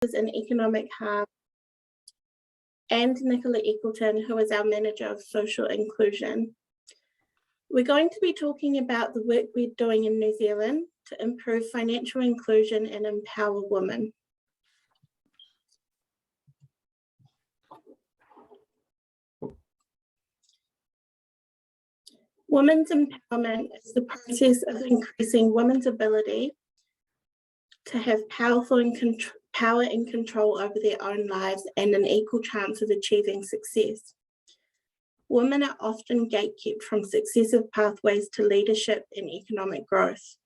in economic harm, and Nicola Eccleton, who is our Manager of Social Inclusion. We're going to be talking about the work we're doing in New Zealand to improve financial inclusion and empower women. Women's empowerment is the process of increasing women's ability to have power and control over their own lives and an equal chance of achieving success. Women are often gatekept from successive pathways to leadership and economic growth.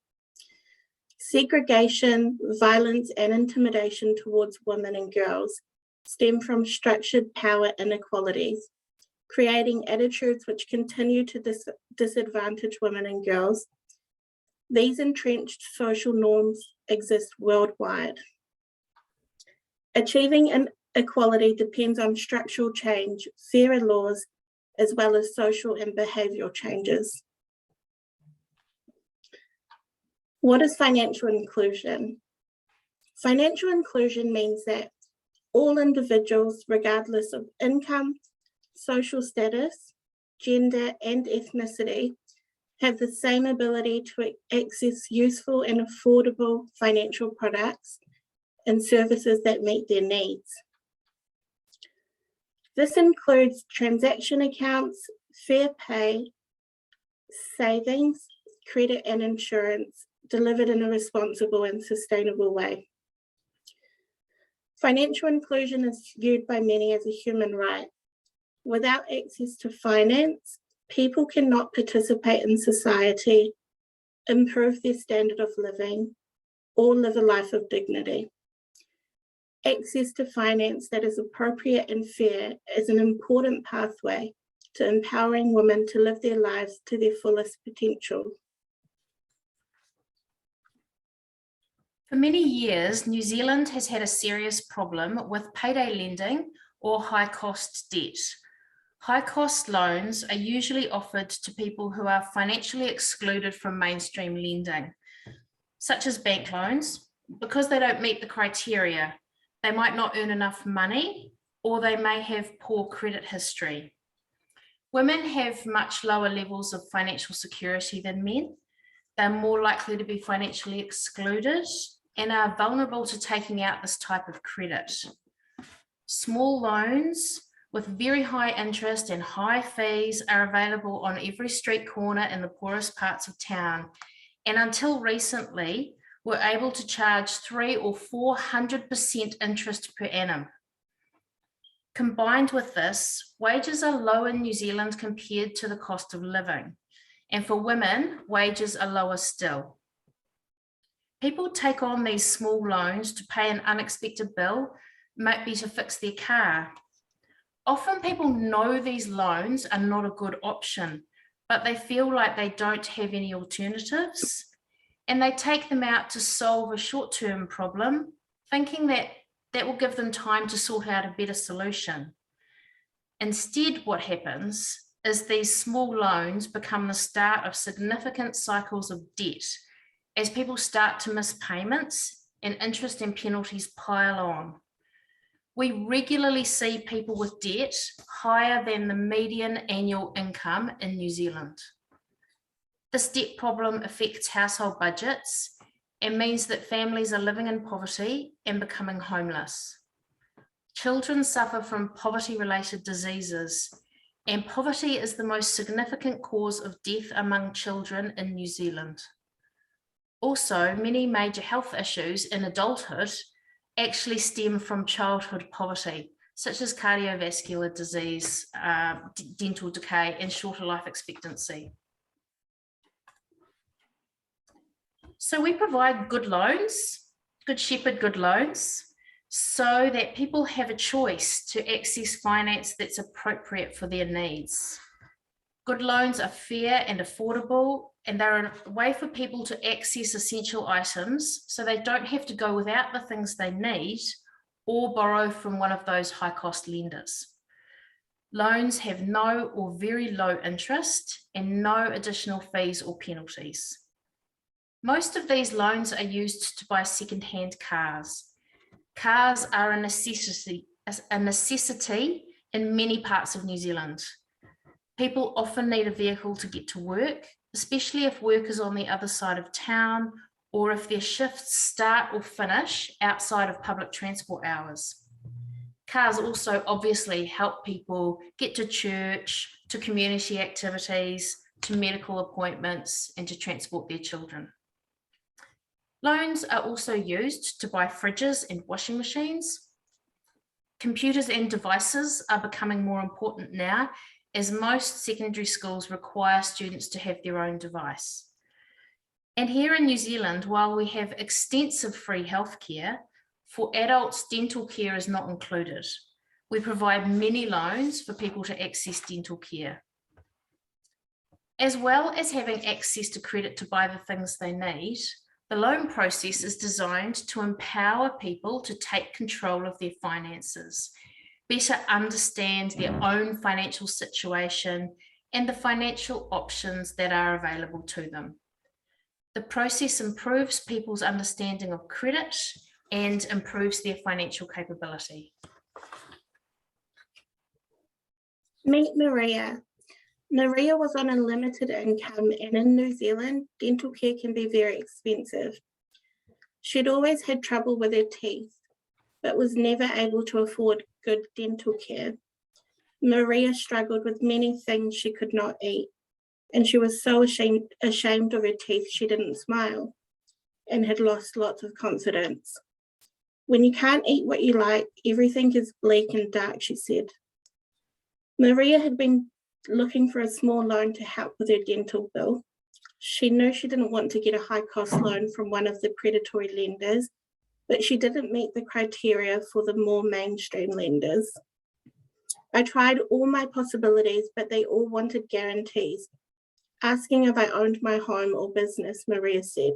Segregation, violence, and intimidation towards women and girls stem from structured power inequalities, creating attitudes which continue to disadvantage women and girls. These entrenched social norms exist worldwide. Achieving equality depends on structural change, fairer laws, as well as social and behavioural changes. What is financial inclusion? Financial inclusion means that all individuals, regardless of income, social status, gender, and ethnicity, have the same ability to access useful and affordable financial products and services that meet their needs. This includes transaction accounts, fair pay, savings, credit, and insurance delivered in a responsible and sustainable way. Financial inclusion is viewed by many as a human right. Without access to finance, people cannot participate in society, improve their standard of living, or live a life of dignity. Access to finance that is appropriate and fair is an important pathway to empowering women to live their lives to their fullest potential. For many years, New Zealand has had a serious problem with payday lending or high-cost debt. High-cost loans are usually offered to people who are financially excluded from mainstream lending, such as bank loans, because they don't meet the criteria. They might not earn enough money, or they may have poor credit history. Women have much lower levels of financial security than men. They're more likely to be financially excluded and are vulnerable to taking out this type of credit. Small loans with very high interest and high fees are available on every street corner in the poorest parts of town, and until recently were able to charge 300% or 400% interest per annum. Combined with this, wages are low in New Zealand compared to the cost of living, and for women, wages are lower still. People take on these small loans to pay an unexpected bill, might be to fix their car. Often people know these loans are not a good option, but they feel like they don't have any alternatives, and they take them out to solve a short-term problem, thinking that that will give them time to sort out a better solution. Instead, what happens is these small loans become the start of significant cycles of debt as people start to miss payments and interest and penalties pile on. We regularly see people with debt higher than the median annual income in New Zealand. This debt problem affects household budgets and means that families are living in poverty and becoming homeless. Children suffer from poverty-related diseases, and poverty is the most significant cause of death among children in New Zealand. Also, many major health issues in adulthood actually stem from childhood poverty, such as cardiovascular disease, dental decay, and shorter life expectancy. So we provide good loans, Good Shepherd good loans, so that people have a choice to access finance that's appropriate for their needs. Good loans are fair and affordable, and they're a way for people to access essential items so they don't have to go without the things they need or borrow from one of those high-cost lenders. Loans have no or very low interest and no additional fees or penalties. Most of these loans are used to buy second-hand cars. Cars are a necessity in many parts of New Zealand. People often need a vehicle to get to work, especially if work is on the other side of town or if their shifts start or finish outside of public transport hours. Cars also obviously help people get to church, to community activities, to medical appointments, and to transport their children. Loans are also used to buy fridges and washing machines. Computers and devices are becoming more important now, as most secondary schools require students to have their own device. And here in New Zealand, while we have extensive free healthcare, for adults, dental care is not included. We provide many loans for people to access dental care. As well as having access to credit to buy the things they need, the loan process is designed to empower people to take control of their finances, better understand their own financial situation and the financial options that are available to them. The process improves people's understanding of credit and improves their financial capability. Meet Maria. Maria was on a limited income, and in New Zealand, dental care can be very expensive. She'd always had trouble with her teeth, but was never able to afford good dental care. Maria struggled with many things she could not eat, and she was so ashamed of her teeth she didn't smile and had lost lots of confidence. When you can't eat what you like, everything is bleak and dark, she said. Maria had been looking for a small loan to help with her dental bill. She knew she didn't want to get a high-cost loan from one of the predatory lenders, but she didn't meet the criteria for the more mainstream lenders. I tried all my possibilities, but they all wanted guarantees, asking if I owned my home or business, Maria said.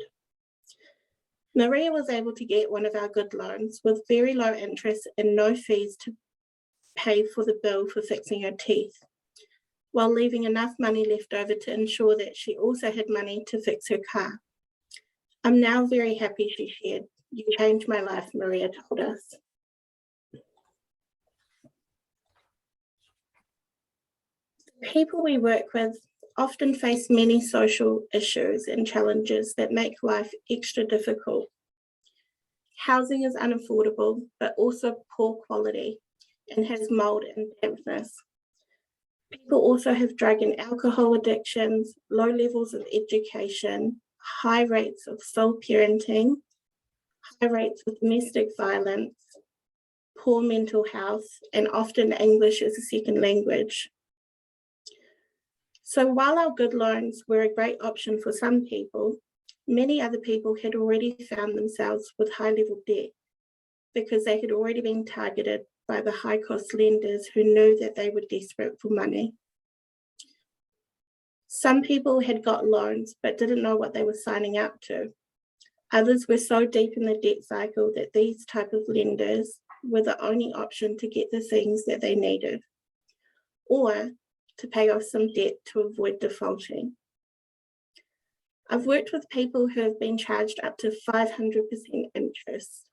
Maria was able to get one of our good loans with very low interest and no fees to pay for the bill for fixing her teeth, while leaving enough money left over to ensure that she also had money to fix her car. I'm now very happy, she shared. You changed my life, Maria told us. The people we work with often face many social issues and challenges that make life extra difficult. Housing is unaffordable, but also poor quality and has mold and dampness. People also have drug and alcohol addictions, low levels of education, high rates of sole parenting, high rates of domestic violence, poor mental health, and often English as a second language. So while our good loans were a great option for some people, many other people had already found themselves with high-level debt because they had already been targeted by the high-cost lenders who knew that they were desperate for money. Some people had got loans but didn't know what they were signing up to. Others were so deep in the debt cycle that these type of lenders were the only option to get the things that they needed, or to pay off some debt to avoid defaulting. I've worked with people who have been charged up to 500% interest.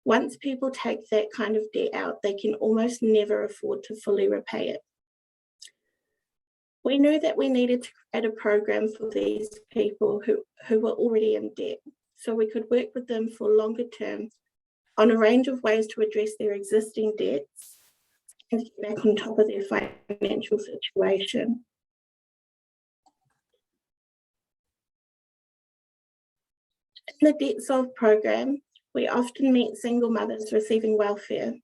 Once people take that kind of debt out, they can almost never afford to fully repay it. We knew that we needed to create a program for these people who were already in debt, so we could work with them for longer term on a range of ways to address their existing debts and get back on top of their financial situation. In the Debt Solve program, we often meet single mothers receiving welfare.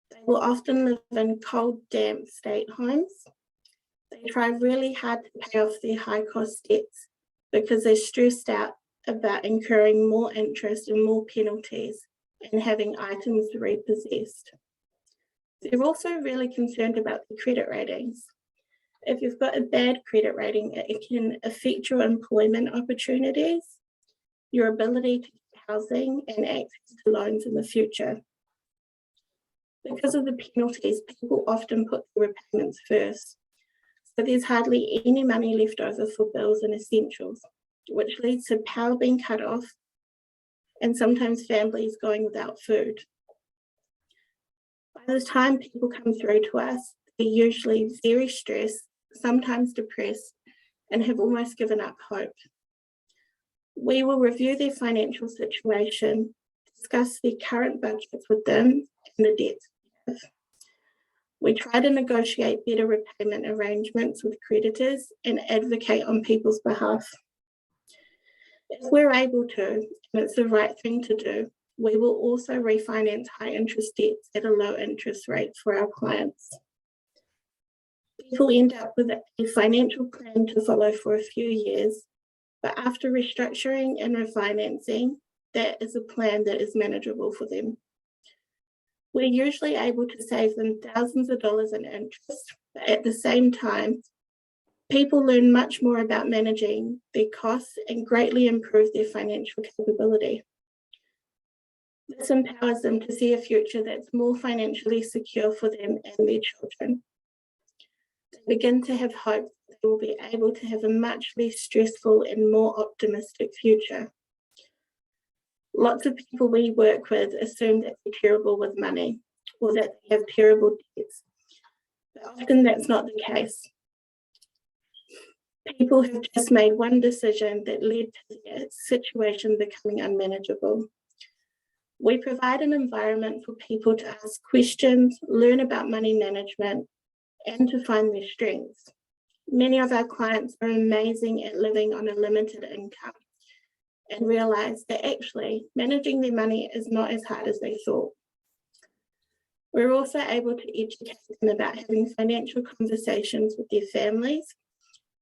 They will often live in cold, damp state homes. They try really hard to pay off their high-cost debts because they're stressed out about incurring more interest and more penalties and having items repossessed. They're also really concerned about the credit ratings. If you've got a bad credit rating, it can affect your employment opportunities, your ability to get housing and access to loans in the future. Because of the penalties, people often put the repayments first. So there's hardly any money left over for bills and essentials, which leads to power being cut off, and sometimes families going without food. By the time people come through to us, they're usually very stressed, sometimes depressed, and have almost given up hope. We will review their financial situation, discuss their current budgets with them and the debts they have. We try to negotiate better repayment arrangements with creditors and advocate on people's behalf. If we're able to, and it's the right thing to do, we will also refinance high interest debts at a low interest rate for our clients. People end up with a financial plan to follow for a few years, but after restructuring and refinancing, that is a plan that is manageable for them. We're usually able to save them thousands of dollars in interest, but at the same time, people learn much more about managing their costs and greatly improve their financial capability. This empowers them to see a future that's more financially secure for them and their children. They begin to have hope that they will be able to have a much less stressful and more optimistic future. Lots of people we work with assume that they're terrible with money or that they have terrible debts, but often that's not the case. People have just made one decision that led to their situation becoming unmanageable. We provide an environment for people to ask questions, learn about money management, and to find their strengths. Many of our clients are amazing at living on a limited income and realize that actually managing their money is not as hard as they thought. We're also able to educate them about having financial conversations with their families,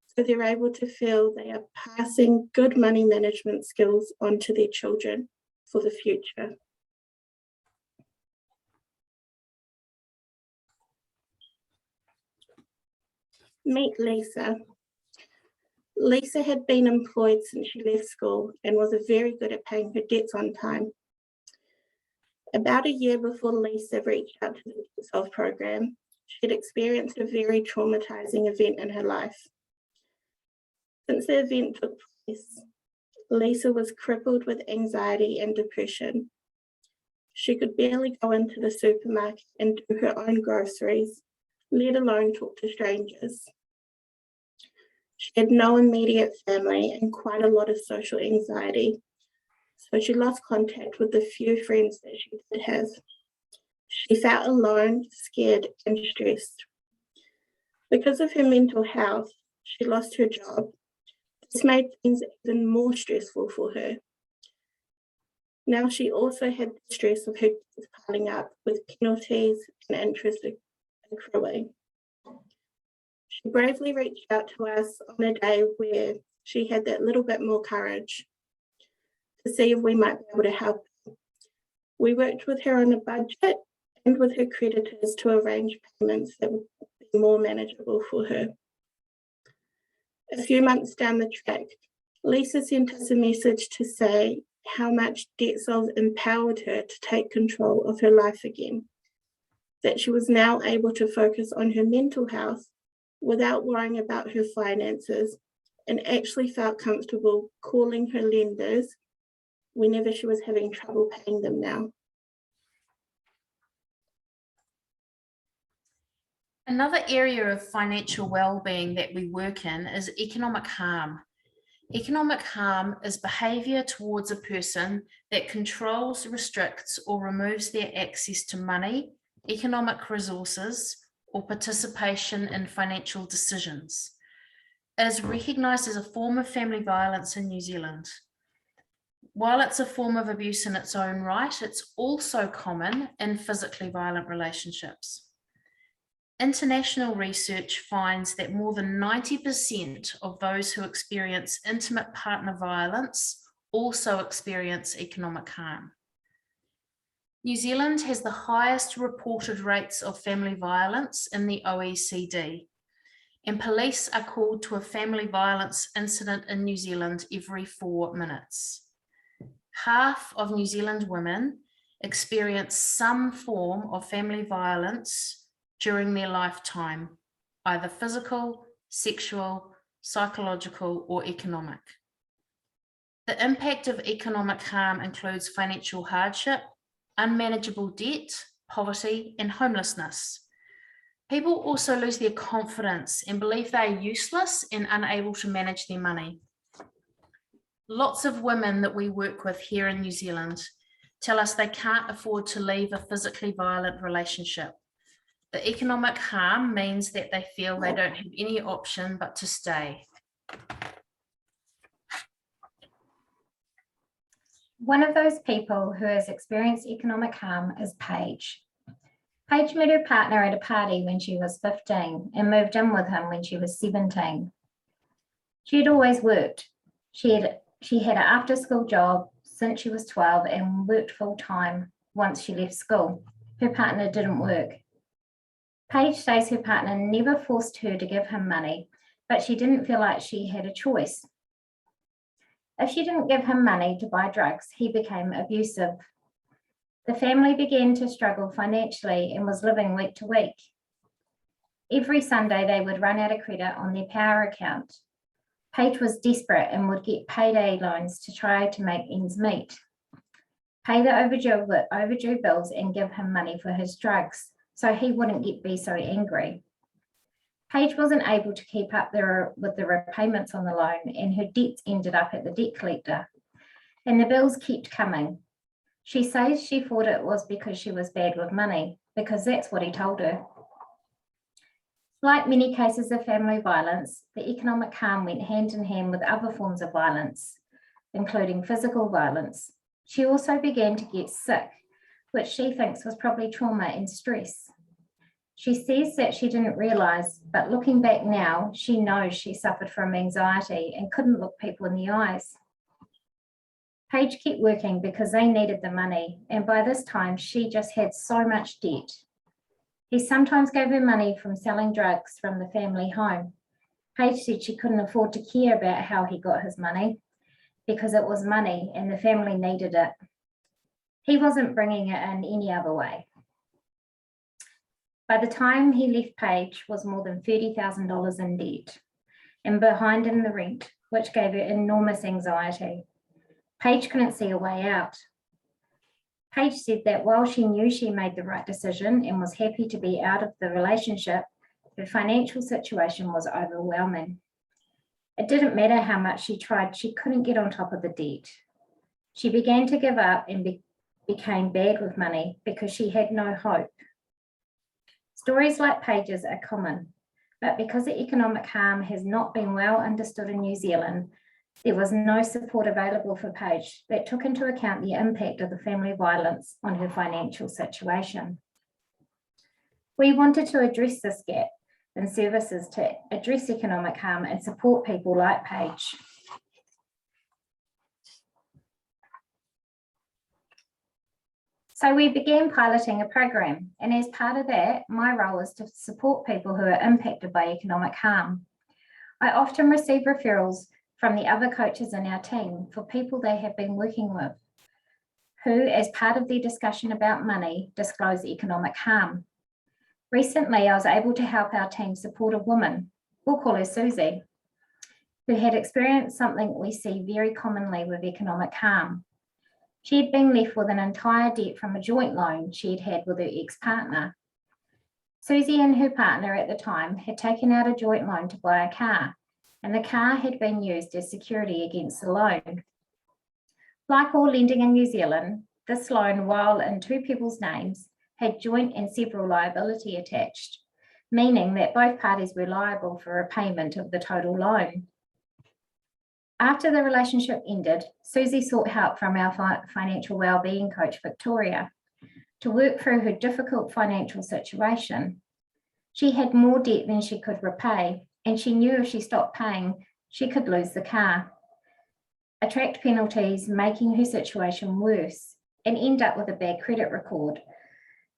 so they're able to feel they are passing good money management skills on to their children for the future. Meet Lisa. Lisa had been employed since she left school and was very good at paying her debts on time. About a year before Lisa reached out to the Debt Solve program, she had experienced a very traumatizing event in her life. Since the event took place, Lisa was crippled with anxiety and depression. She could barely go into the supermarket and do her own groceries, let alone talk to strangers. She had no immediate family and quite a lot of social anxiety, so she lost contact with the few friends that she did have. She felt alone, scared, and stressed. Because of her mental health, she lost her job. This made things even more stressful for her. Now she also had the stress of her debts piling up with penalties and interest accruing. She bravely reached out to us on a day where she had that little bit more courage to see if we might be able to help her. We worked with her on a budget and with her creditors to arrange payments that would be more manageable for her. A few months down the track, Lisa sent us a message to say how much Debt Solve empowered her to take control of her life again, that she was now able to focus on her mental health without worrying about her finances, and actually felt comfortable calling her lenders whenever she was having trouble paying them now. Another area of financial well-being that we work in is economic harm. Economic harm is behaviour towards a person that controls, restricts, or removes their access to money, economic resources, or participation in financial decisions. It is recognised as a form of family violence in New Zealand. While it's a form of abuse in its own right, it's also common in physically violent relationships. International research finds that more than 90% of those who experience intimate partner violence also experience economic harm. New Zealand has the highest reported rates of family violence in the OECD, and police are called to a family violence incident in New Zealand every 4 minutes. Half of New Zealand women experience some form of family violence during their lifetime, either physical, sexual, psychological, or economic. The impact of economic harm includes financial hardship, unmanageable debt, poverty, and homelessness. People also lose their confidence and believe they are useless and unable to manage their money. Lots of women that we work with here in New Zealand tell us they can't afford to leave a physically violent relationship. The economic harm means that they feel they don't have any option but to stay. One of those people who has experienced economic harm is Paige. Paige met her partner at a party when she was 15 and moved in with him when she was 17. She had always worked. She had an after-school job since she was 12 and worked full-time once she left school. Her partner didn't work. Paige says her partner never forced her to give him money, but she didn't feel like she had a choice. If she didn't give him money to buy drugs, he became abusive. The family began to struggle financially and was living week to week. Every Sunday, they would run out of credit on their power account. Paige was desperate and would get payday loans to try to make ends meet, pay the overdue bills and give him money for his drugs so he wouldn't be so angry. Paige wasn't able to keep up with the repayments on the loan, and her debts ended up at the debt collector, and the bills kept coming. She says she thought it was because she was bad with money, because that's what he told her. Like many cases of family violence, the economic harm went hand in hand with other forms of violence, including physical violence. She also began to get sick, which she thinks was probably trauma and stress. She says that she didn't realise, but looking back now, she knows she suffered from anxiety and couldn't look people in the eyes. Paige kept working because they needed the money, and by this time, she just had so much debt. He sometimes gave her money from selling drugs from the family home. Paige said she couldn't afford to care about how he got his money because it was money and the family needed it. He wasn't bringing it in any other way. By the time he left, Paige was more than $30,000 in debt and behind in the rent, which gave her enormous anxiety. Paige couldn't see a way out. Paige said that while she knew she made the right decision and was happy to be out of the relationship, her financial situation was overwhelming. It didn't matter how much she tried, she couldn't get on top of the debt. She began to give up and became bad with money because she had no hope. Stories like Paige's are common, but because the economic harm has not been well understood in New Zealand, there was no support available for Paige that took into account the impact of the family violence on her financial situation. We wanted to address this gap in services to address economic harm and support people like Paige. So we began piloting a program, and as part of that, my role is to support people who are impacted by economic harm. I often receive referrals from the other coaches in our team for people they have been working with, who, as part of their discussion about money, disclose economic harm. Recently, I was able to help our team support a woman, we'll call her Susie, who had experienced something we see very commonly with economic harm. She had been left with an entire debt from a joint loan she had had with her ex-partner. Susie and her partner at the time had taken out a joint loan to buy a car, and the car had been used as security against the loan. Like all lending in New Zealand, this loan, while in two people's names, had joint and several liability attached, meaning that both parties were liable for repayment of the total loan. After the relationship ended, Susie sought help from our financial wellbeing coach, Victoria, to work through her difficult financial situation. She had more debt than she could repay, and she knew if she stopped paying, she could lose the car, attract penalties, making her situation worse, and end up with a bad credit record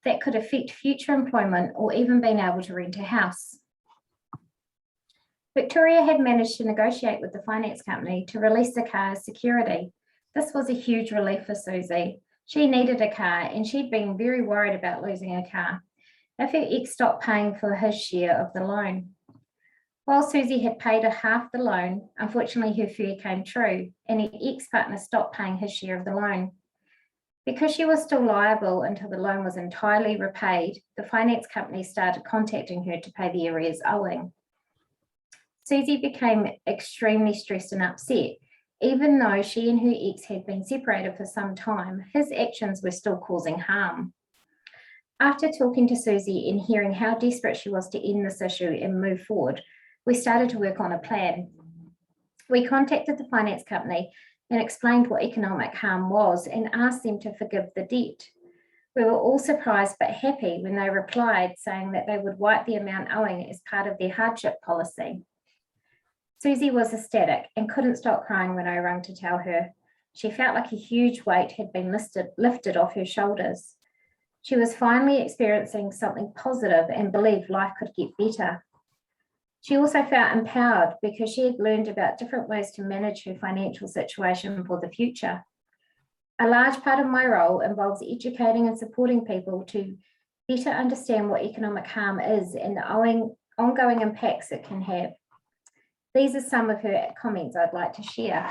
that could affect future employment or even being able to rent a house. Victoria had managed to negotiate with the finance company to release the car as security. This was a huge relief for Susie. She needed a car and she'd been very worried about losing her car if her ex stopped paying for his share of the loan. While Susie had paid her half the loan, unfortunately her fear came true and her ex-partner stopped paying his share of the loan. Because she was still liable until the loan was entirely repaid, the finance company started contacting her to pay the arrears owing. Susie became extremely stressed and upset. Even though she and her ex had been separated for some time, his actions were still causing harm. After talking to Susie and hearing how desperate she was to end this issue and move forward, we started to work on a plan. We contacted the finance company and explained what economic harm was and asked them to forgive the debt. We were all surprised but happy when they replied saying that they would wipe the amount owing as part of their hardship policy. Susie was ecstatic and couldn't stop crying when I rang to tell her. She felt like a huge weight had been lifted off her shoulders. She was finally experiencing something positive and believed life could get better. She also felt empowered because she had learned about different ways to manage her financial situation for the future. A large part of my role involves educating and supporting people to better understand what economic harm is and the ongoing impacts it can have. These are some of her comments I'd like to share.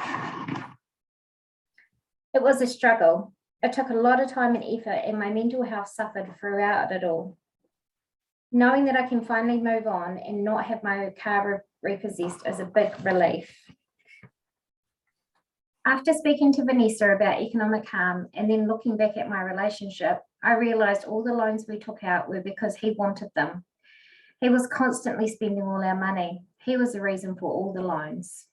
It was a struggle. It took a lot of time and effort, and my mental health suffered throughout it all. Knowing that I can finally move on and not have my car repossessed is a big relief. After speaking to Vanessa about economic harm and then looking back at my relationship, I realised all the loans we took out were because he wanted them. He was constantly spending all our money. He was the reason for all the loans.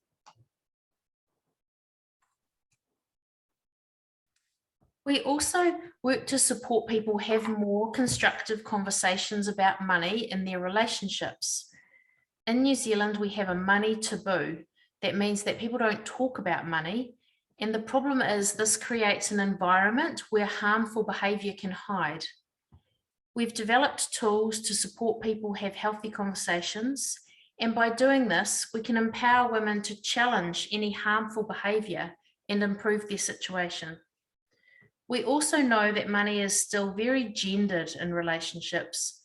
We also work to support people have more constructive conversations about money in their relationships. In New Zealand, we have a money taboo. That means that people don't talk about money. And the problem is this creates an environment where harmful behaviour can hide. We've developed tools to support people have healthy conversations. And by doing this, we can empower women to challenge any harmful behaviour and improve their situation. We also know that money is still very gendered in relationships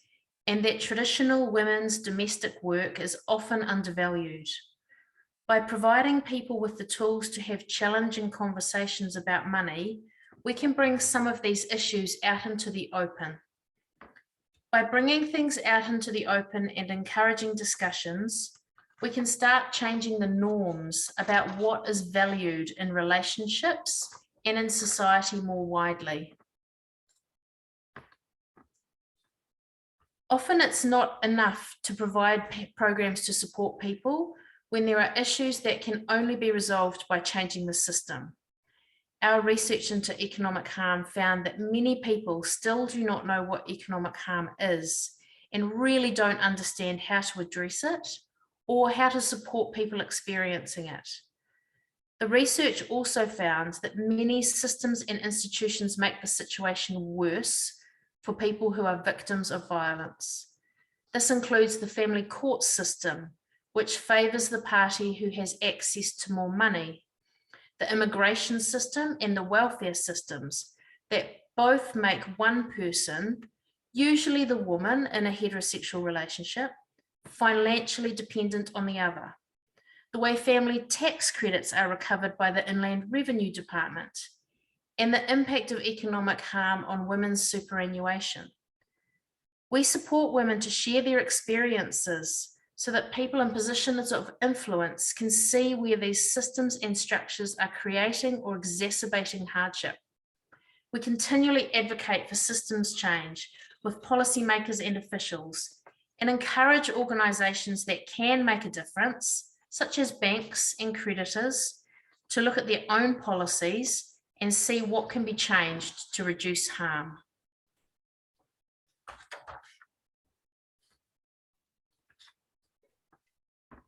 and that traditional women's domestic work is often undervalued. By providing people with the tools to have challenging conversations about money, we can bring some of these issues out into the open. By bringing things out into the open and encouraging discussions, we can start changing the norms about what is valued in relationships and in society more widely. Often it's not enough to provide programs to support people when there are issues that can only be resolved by changing the system. Our research into economic harm found that many people still do not know what economic harm is and really don't understand how to address it or how to support people experiencing it. The research also found that many systems and institutions make the situation worse for people who are victims of violence. This includes the family court system, which favours the party who has access to more money, the immigration system and the welfare systems that both make one person, usually the woman in a heterosexual relationship, financially dependent on the other. The way family tax credits are recovered by the Inland Revenue Department, and the impact of economic harm on women's superannuation. We support women to share their experiences so that people in positions of influence can see where these systems and structures are creating or exacerbating hardship. We continually advocate for systems change with policymakers and officials and encourage organisations that can make a difference, such as banks and creditors, to look at their own policies and see what can be changed to reduce harm.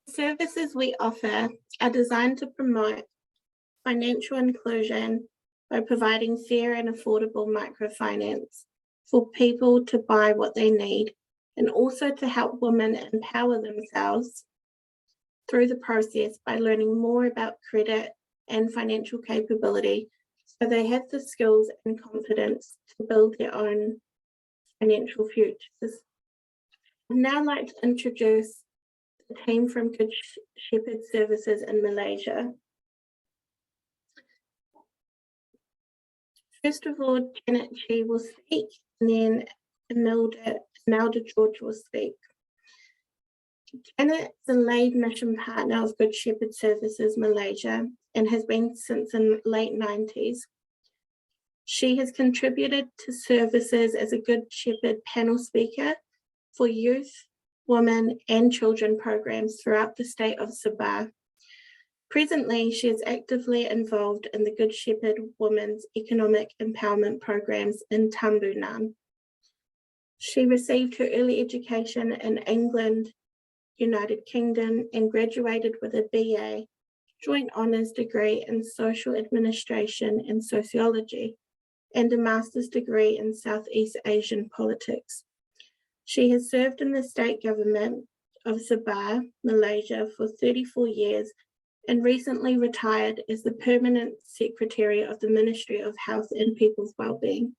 Services we offer are designed to promote financial inclusion by providing fair and affordable microfinance for people to buy what they need, and also to help women empower themselves through the process by learning more about credit and financial capability so they have the skills and confidence to build their own financial futures. I'd now like to introduce the team from Good Shepherd Services in Malaysia. First of all, Janet Chi will speak, and then Imelda George will speak. Janet is a lead mission partner of Good Shepherd Services Malaysia and has been since the late 90s. She has contributed to services as a Good Shepherd panel speaker for youth, women and children programs throughout the state of Sabah. Presently, she is actively involved in the Good Shepherd Women's Economic Empowerment programs in Tambunan. She received her early education in England, United Kingdom, and graduated with a BA, joint honours degree in social administration and sociology, and a master's degree in Southeast Asian politics. She has served in the state government of Sabah, Malaysia for 34 years and recently retired as the permanent secretary of the Ministry of Health and People's Wellbeing.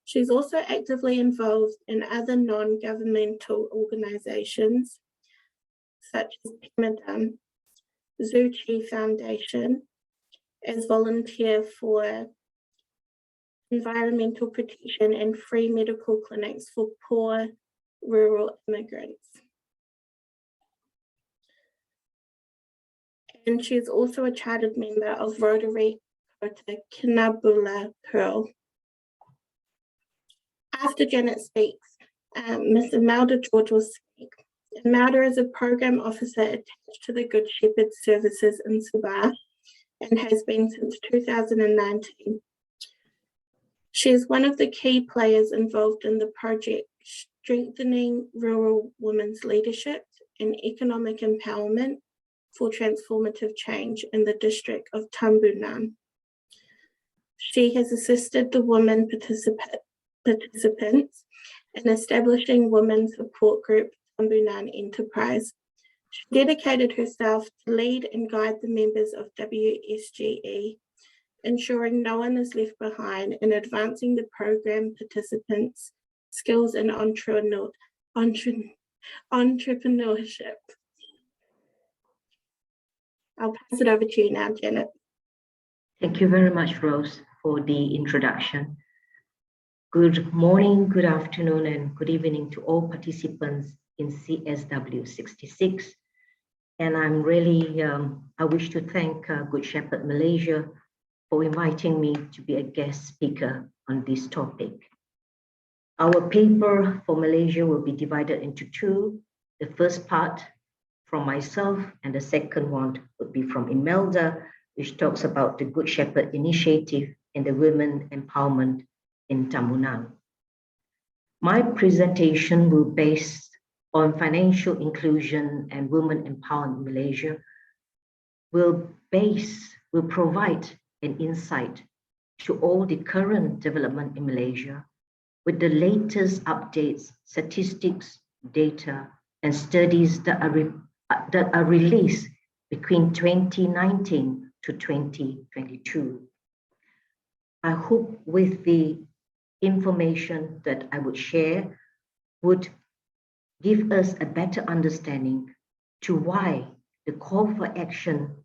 She's also actively involved in other non-governmental organisations such as Pemadam, Zhu Chi Foundation, as volunteer for environmental protection and free medical clinics for poor rural immigrants. And she's also a chartered member of Rotary Kota Kinabalu Pearl. After Janet speaks, Ms. Imelda George will speak. Imelda is a program officer attached to the Good Shepherd Services in Sabah and has been since 2019. She is one of the key players involved in the project Strengthening Rural Women's Leadership and Economic Empowerment for Transformative Change in the district of Tambunan. She has assisted the women participants in establishing Women's Support Group Tambunan Enterprise. She dedicated herself to lead and guide the members of WSGE, ensuring no one is left behind in advancing the program participants' skills in entrepreneurship. I'll pass it over to you now, Janet. Thank you very much, Rose, for the introduction. Good morning, good afternoon, and good evening to all participants in CSW66. And I'm really, I wish to thank Good Shepherd Malaysia for inviting me to be a guest speaker on this topic. Our paper for Malaysia will be divided into two. The first part from myself, and the second one would be from Imelda, which talks about the Good Shepherd Initiative and the women empowerment in Tambunan. My presentation will be based on financial inclusion and women empowerment in Malaysia, will provide an insight to all the current development in Malaysia with the latest updates, statistics, data, and studies that are released between 2019 to 2022. I hope with the information that I would share would give us a better understanding to why the call for action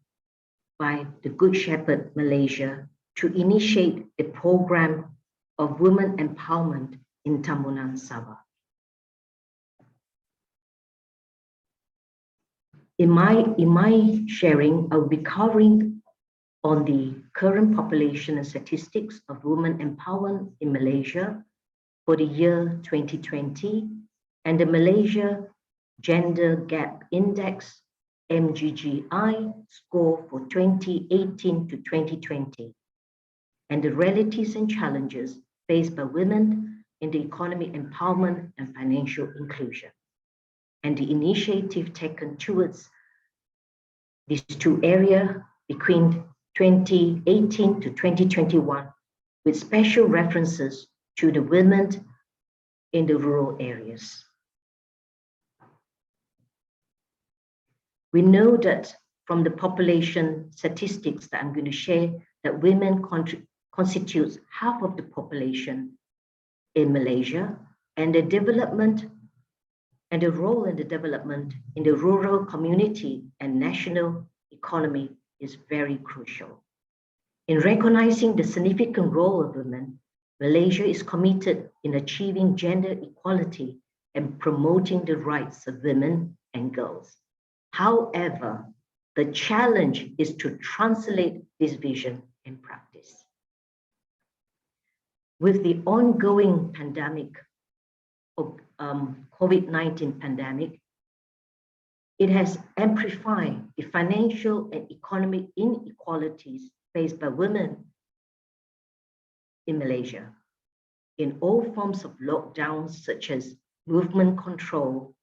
by the Good Shepherd Malaysia to initiate a program of women empowerment in Tambunan, Sabah. In my sharing, I will be covering on the current population and statistics of women empowerment in Malaysia for the year 2020 and the Malaysia Gender Gap Index MGGI score for 2018 to 2020 and the realities and challenges faced by women in the economic empowerment and financial inclusion, and the initiative taken towards these two areas between 2018 to 2021, with special references to the women in the rural areas. We know that from the population statistics that I'm going to share, that women constitutes half of the population in Malaysia, and the development and the role in the development in the rural community and national economy is very crucial. In recognizing the significant role of women, Malaysia is committed in achieving gender equality and promoting the rights of women and girls. However, the challenge is to translate this vision in practice. With the ongoing pandemic, COVID-19 pandemic, it has amplified the financial and economic inequalities faced by women in Malaysia in all forms of lockdowns such as movement control,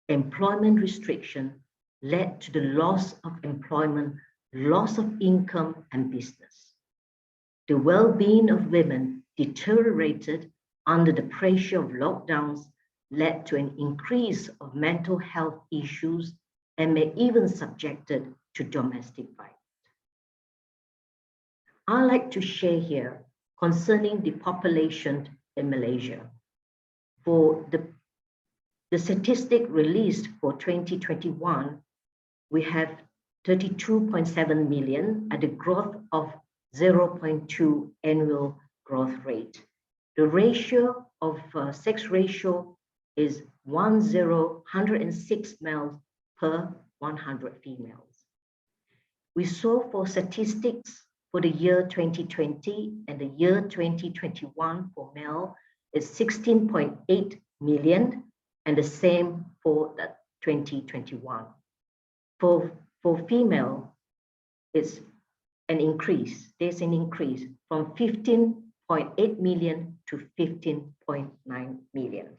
employment restriction led to the loss of employment, loss of income and business. The well-being of women deteriorated under the pressure of lockdowns, led to an increase of mental health issues and may even subjected to domestic violence. I'd like to share here concerning the population in Malaysia. For the statistic released for 2021, we have 32.7 million at a growth of 0.2 annual growth rate. The ratio of sex ratio is 106 males per 100 females. We saw for statistics for the year 2020 and the year 2021 for male is 16.8 million and the same for 2021. For female, it's an increase. There's an increase from 15.8 million to 15.9 million.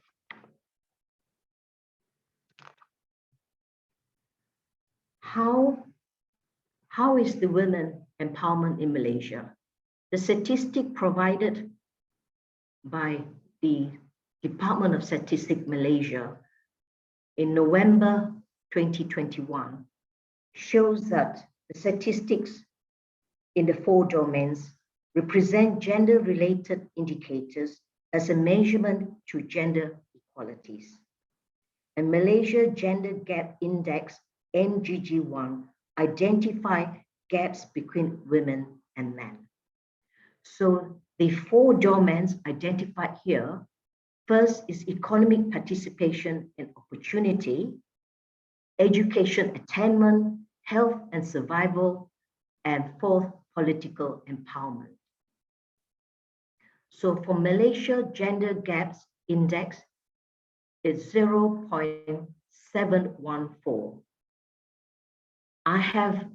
How is the women empowerment in Malaysia? The statistic provided by the Department of Statistics Malaysia in November 2021 shows that the statistics in the 4 domains represent gender-related indicators as a measurement to gender equalities. And Malaysia Gender Gap Index, MGG1, identify gaps between women and men. So the 4 domains identified here, first is economic participation and opportunity, education attainment, health and survival, and 4th, political empowerment. So for Malaysia Gender Gaps Index, it's 0.714. I have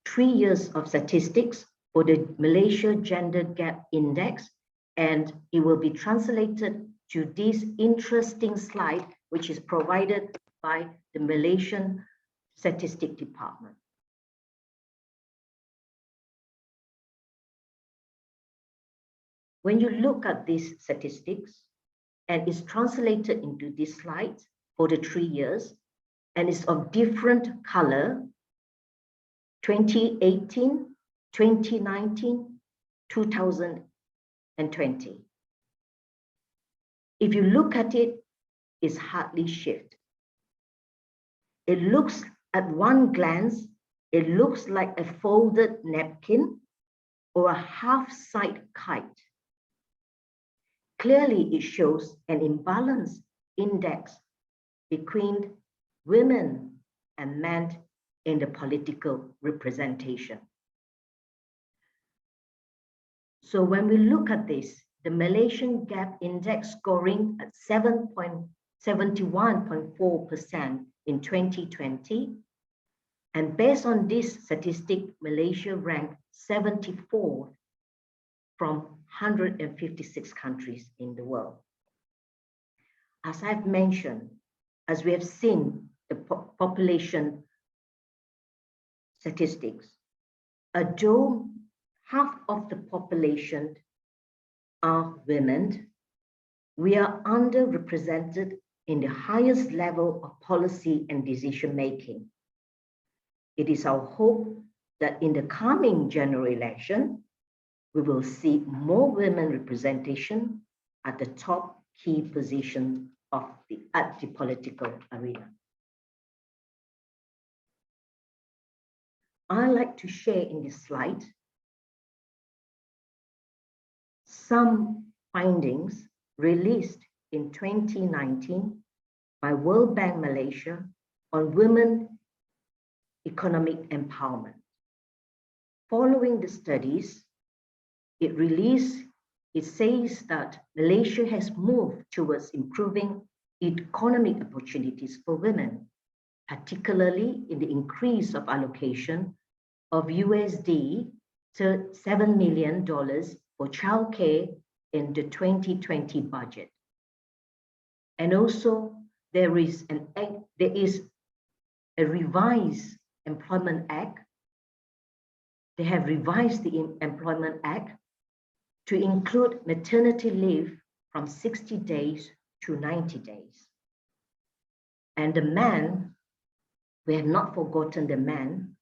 3 years of statistics for the Malaysia Gender Gap Index, and it will be translated to this interesting slide, which is provided by the Malaysian Statistics Department. When you look at these statistics, and it's translated into this slide for the 3 years, and it's of different color, 2018, 2019, 2020. If you look at it, it's hardly shift. It looks at one glance, it looks like a folded napkin or a half-side kite. Clearly, it shows an imbalance index between women and men in the political representation. So when we look at this, the Malaysian Gap Index scoring at 71.4% in 2020, and based on this statistic, Malaysia ranked 74th from 156 countries in the world. As I've mentioned, as we have seen the population statistics, although half of the population are women, we are underrepresented in the highest level of policy and decision making. It is our hope that in the coming general election, we will see more women representation at the top key positions of the political arena. I like to share in this slide some findings released in 2019 by World Bank Malaysia on women economic empowerment. Following the studies, it says that Malaysia has moved towards improving economic opportunities for women, particularly in the increase of allocation of USD $7 million for childcare in the 2020 budget. And also there is a revised Employment Act. They have revised the Employment Act to include maternity leave from 60 days to 90 days. And the man, we have not forgotten the man,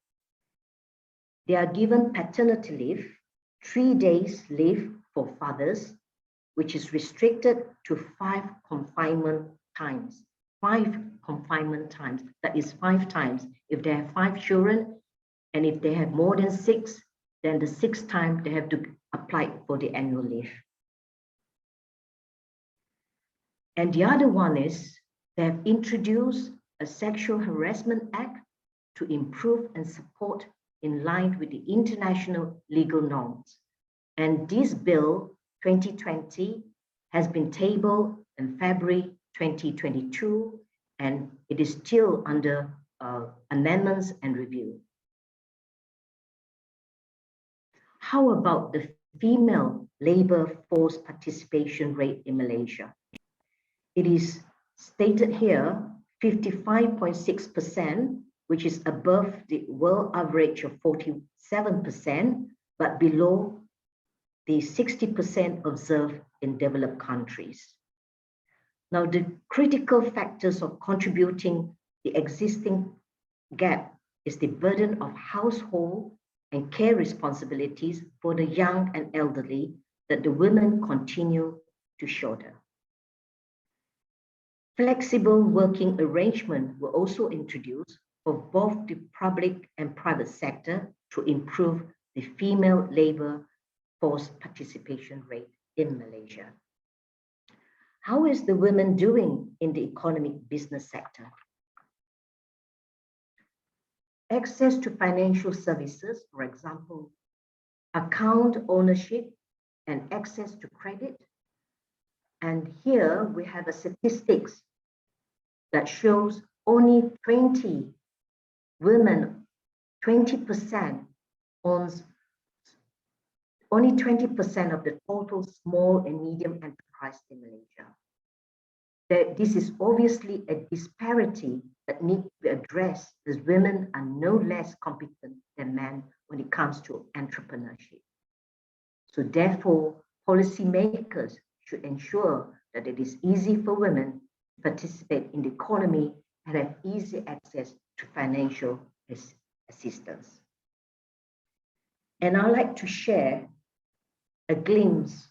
they are given paternity leave, 3 days leave for fathers, which is restricted to 5 confinement times. 5 confinement times, that is 5 times. If they have 5 children, and if they have more than 6, then the 6th time they have to apply for the annual leave. And the other one is they have introduced a Sexual Harassment Act to improve and support in line with the international legal norms. And this bill 2020 has been tabled in February 2022, and it is still under amendments and review. How about the female labor force participation rate in Malaysia? It is stated here 55.6%, which is above the world average of 47%, but below the 60% observed in developed countries. Now, the critical factors of contributing the existing gap is the burden of household and care responsibilities for the young and elderly that the women continue to shoulder. Flexible working arrangements were also introduced for both the public and private sector to improve the female labor force participation rate in Malaysia. How is the women doing in the economic business sector? Access to financial services, for example, account ownership and access to credit. And here we have a statistics that shows only 20 women, 20% owns, only 20% of the total small and medium enterprise in Malaysia. This is obviously a disparity that needs to be addressed, as women are no less competent than men when it comes to entrepreneurship. So therefore, policymakers should ensure that it is easy for women to participate in the economy and have easy access to financial assistance. And I'd like to share a glimpse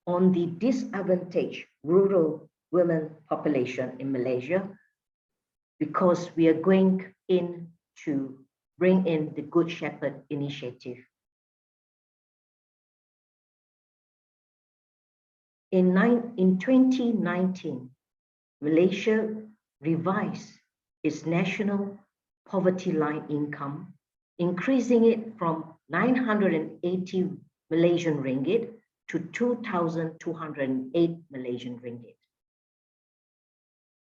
on the disadvantaged rural women population in Malaysia, because we are going in to bring in the Good Shepherd initiative. In 2019, Malaysia revised its national poverty line income, increasing it from 980 Malaysian ringgit to 2,208 Malaysian ringgit.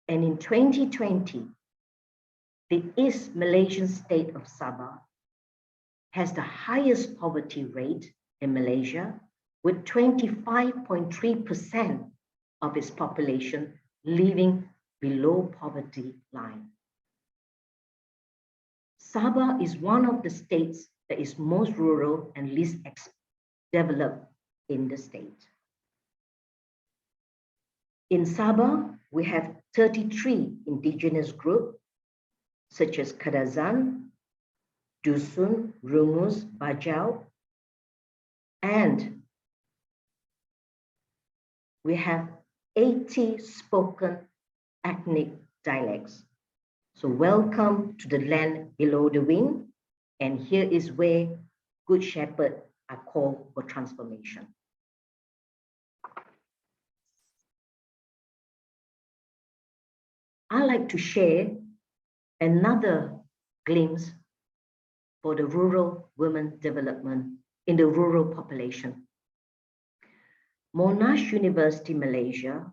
And in 2020, the East Malaysian state of Sabah has the highest poverty rate in Malaysia, with 25.3% of its population living below poverty line. Sabah is one of the states that is most rural and least developed in the state. In Sabah, we have 33 indigenous groups, such as Kadazan, Dusun, Rungus, Bajau, and we have 80 spoken ethnic dialects. So welcome to the land below the wing, and here is where Good Shepherd are called for transformation. I like to share another glimpse for the rural women development in the rural population. Monash University, Malaysia,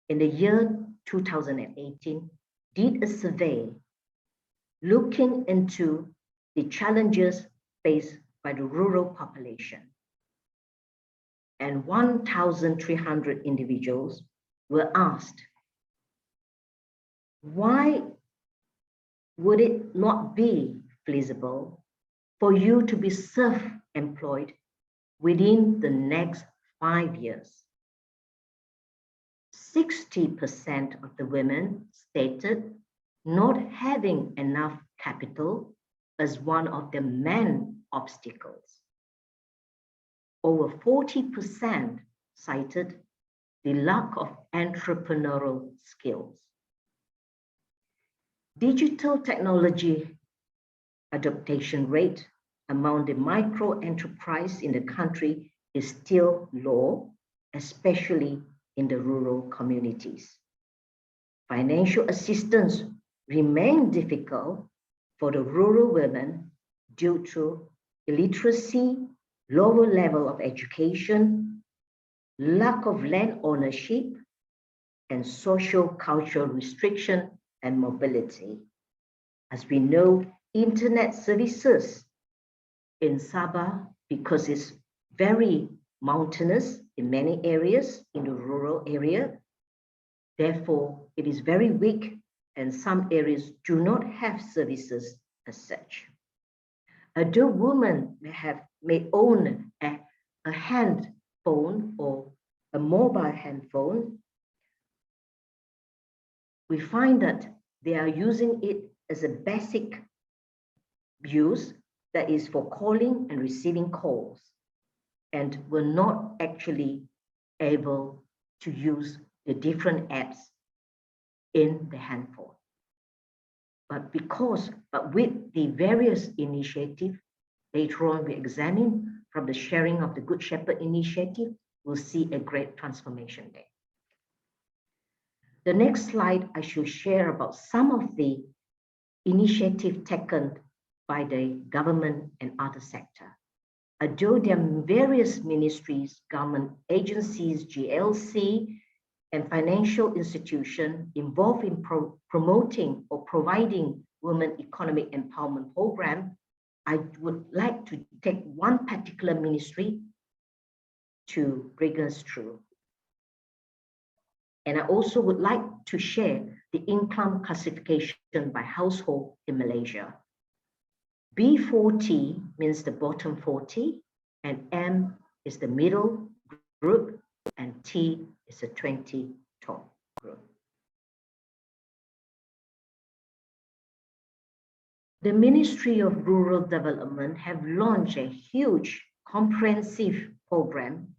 in the year 2018, did a survey looking into the challenges faced by the rural population. And 1,300 individuals were asked, why would it not be feasible for you to be self-employed within the next 5 years? 60% of the women stated not having enough capital as one of the main obstacles. Over 40% cited the lack of entrepreneurial skills. Digital technology adaptation rate among the micro enterprise in the country is still low, especially in the rural communities. Financial assistance remains difficult for the rural women due to illiteracy, lower level of education, lack of land ownership, and social cultural restriction and mobility. As we know, internet services in Sabah, because it's very mountainous in many areas in the rural area, therefore it is very weak, and some areas do not have services as such. Although women may own a hand phone or a mobile handphone, we find that they are using it as a basic use, that is for calling and receiving calls, and were not actually able to use the different apps in the handphone. But with the various initiatives, later on we examine from the sharing of the Good Shepherd initiative, we'll see a great transformation there. The next slide, I shall share about some of the initiatives taken by the government and other sector. Although there are various ministries, government agencies, GLC, and financial institutions involved in promoting or providing women economic empowerment program, I would like to take one particular ministry to bring us through. And I also would like to share the income classification by household in Malaysia. B40 means the bottom 40, and M is the middle group, and T is the 20 top group. The Ministry of Rural Development have launched a huge comprehensive program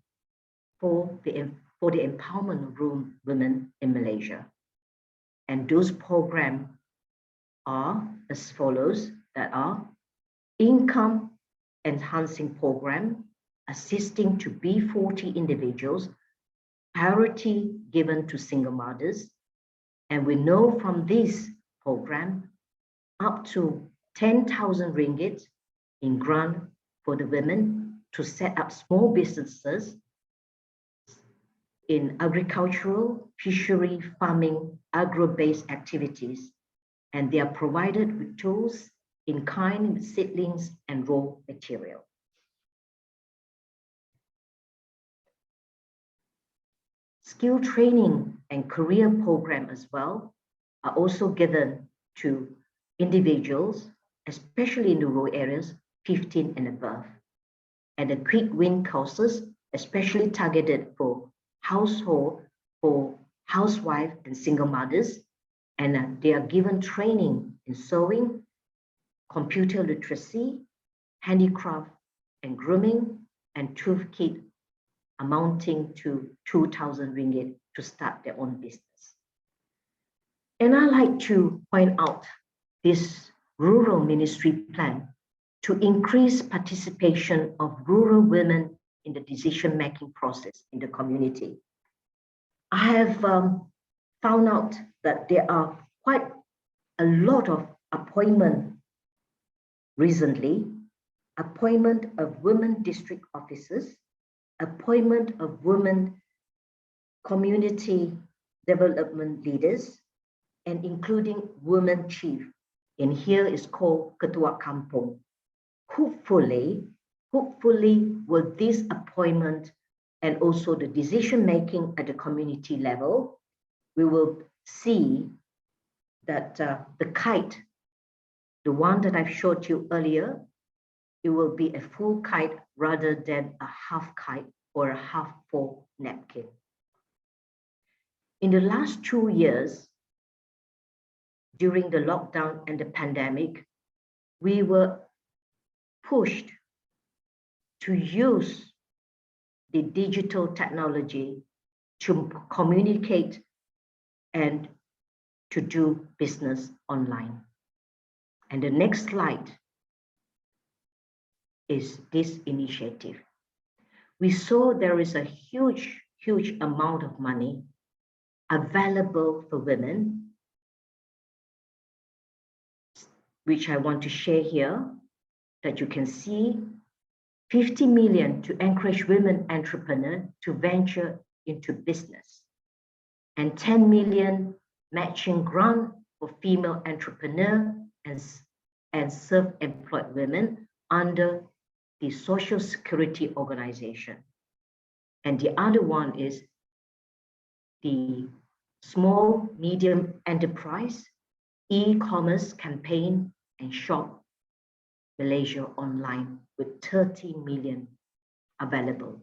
for the empowerment of women in Malaysia. And those programs are as follows, that are income enhancing program, assisting to B40 individuals, priority given to single mothers. And we know from this program, up to 10,000 ringgit in grant for the women to set up small businesses in agricultural, fishery, farming, agro-based activities. And they are provided with tools in kind, with seedlings and raw material. Skill training and career program as well are also given to individuals, especially in the rural areas, 15 and above. And the quick win courses, especially targeted for household, for housewives and single mothers. And they are given training in sewing, computer literacy, handicraft and grooming, and tooth kit amounting to 2,000 ringgit to start their own business. And I like to point out this rural ministry plan to increase participation of rural women in the decision-making process in the community. I have found out that there are quite a lot of appointment recently, appointment of women district officers, appointment of women community development leaders, and including women chief. And here is called Ketua Kampung. Hopefully will this appointment and also the decision making at the community level, we will see that the kite, the one that I've showed you earlier, it will be a full kite rather than a half kite or a half full napkin. In the last 2 years, during the lockdown and the pandemic, we were pushed to use the digital technology to communicate and to do business online. And the next slide is this initiative. We saw there is a huge amount of money available for women, which I want to share here, that you can see 50 million to encourage women entrepreneurs to venture into business, and 10 million matching grant for female entrepreneurs and self-employed women under the Social Security Organization. And the other one is the Small Medium Enterprise e-commerce campaign and shop Malaysia online with 30 million available.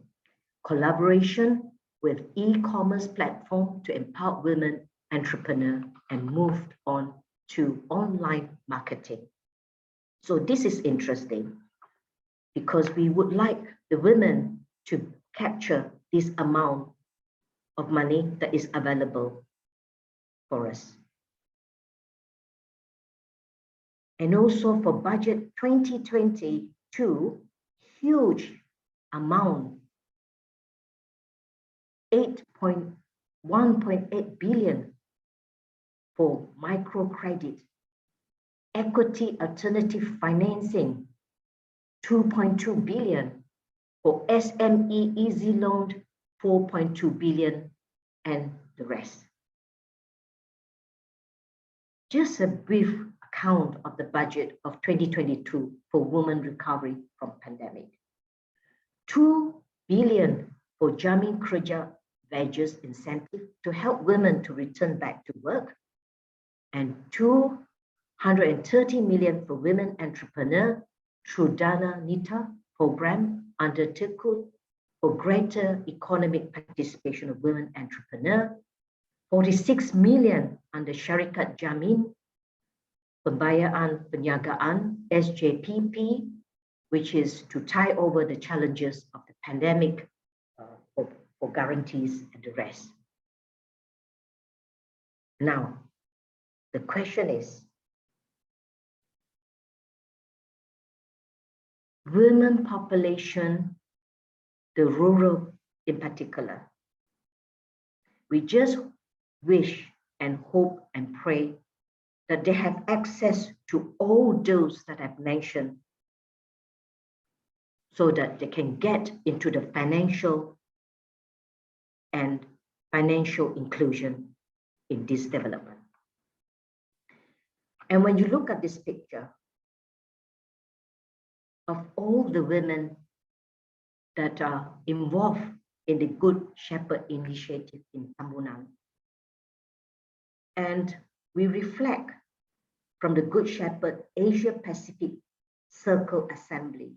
Collaboration with e-commerce platform to empower women entrepreneurs and moved on to online marketing. So this is interesting because we would like the women to capture this amount of money that is available for us. And also for budget 2022, huge amount, 1.8 billion for microcredit, equity alternative financing, 2.2 billion for SME easy loan, 4.2 billion, and the rest. Just a brief account of the budget of 2022 for women recovery from pandemic. 2 billion for Jamin Kerja Wages incentive to help women to return back to work, and 230 million for women entrepreneur through Dana Nita program under Tekun for greater economic participation of women entrepreneur, 46 million under Syarikat Jamin Pembiayaan Perniagaan SJPP, which is to tie over the challenges of the pandemic for guarantees and the rest. Now, the question is, women population, the rural in particular, we just wish and hope and pray that they have access to all those that I've mentioned so that they can get into the financial inclusion in this development. And when you look at this picture of all the women that are involved in the Good Shepherd initiative in Tambunan, and we reflect from the Good Shepherd Asia Pacific Circle Assembly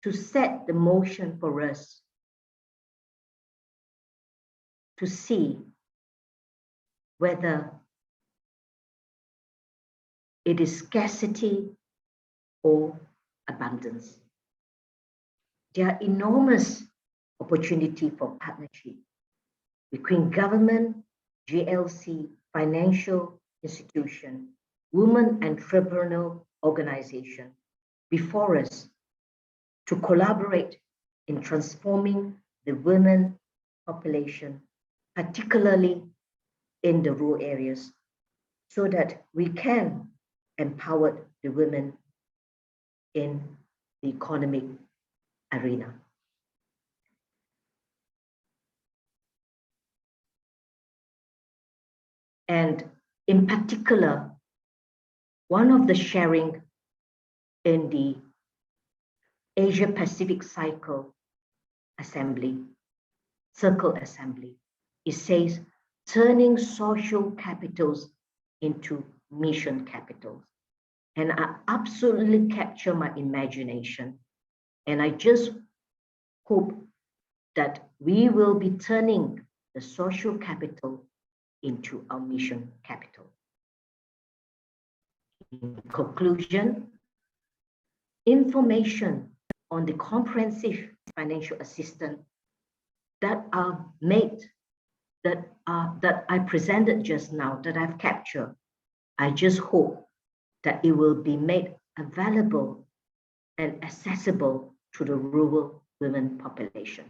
to set the motion for us to see whether it is scarcity or abundance. There are enormous opportunity for partnership between government, GLC, financial institution, women entrepreneurial organization before us to collaborate in transforming the women population, particularly in the rural areas, so that we can empower the women in the economic arena. And in particular, one of the sharing in the Asia Pacific Circle Assembly, it says, turning social capitals into mission capitals. And I absolutely capture my imagination. And I just hope that we will be turning the social capital into our mission capital. In conclusion, information on the comprehensive financial assistance that are made, that I presented just now, that I've captured, I just hope that it will be made available and accessible to the rural women population.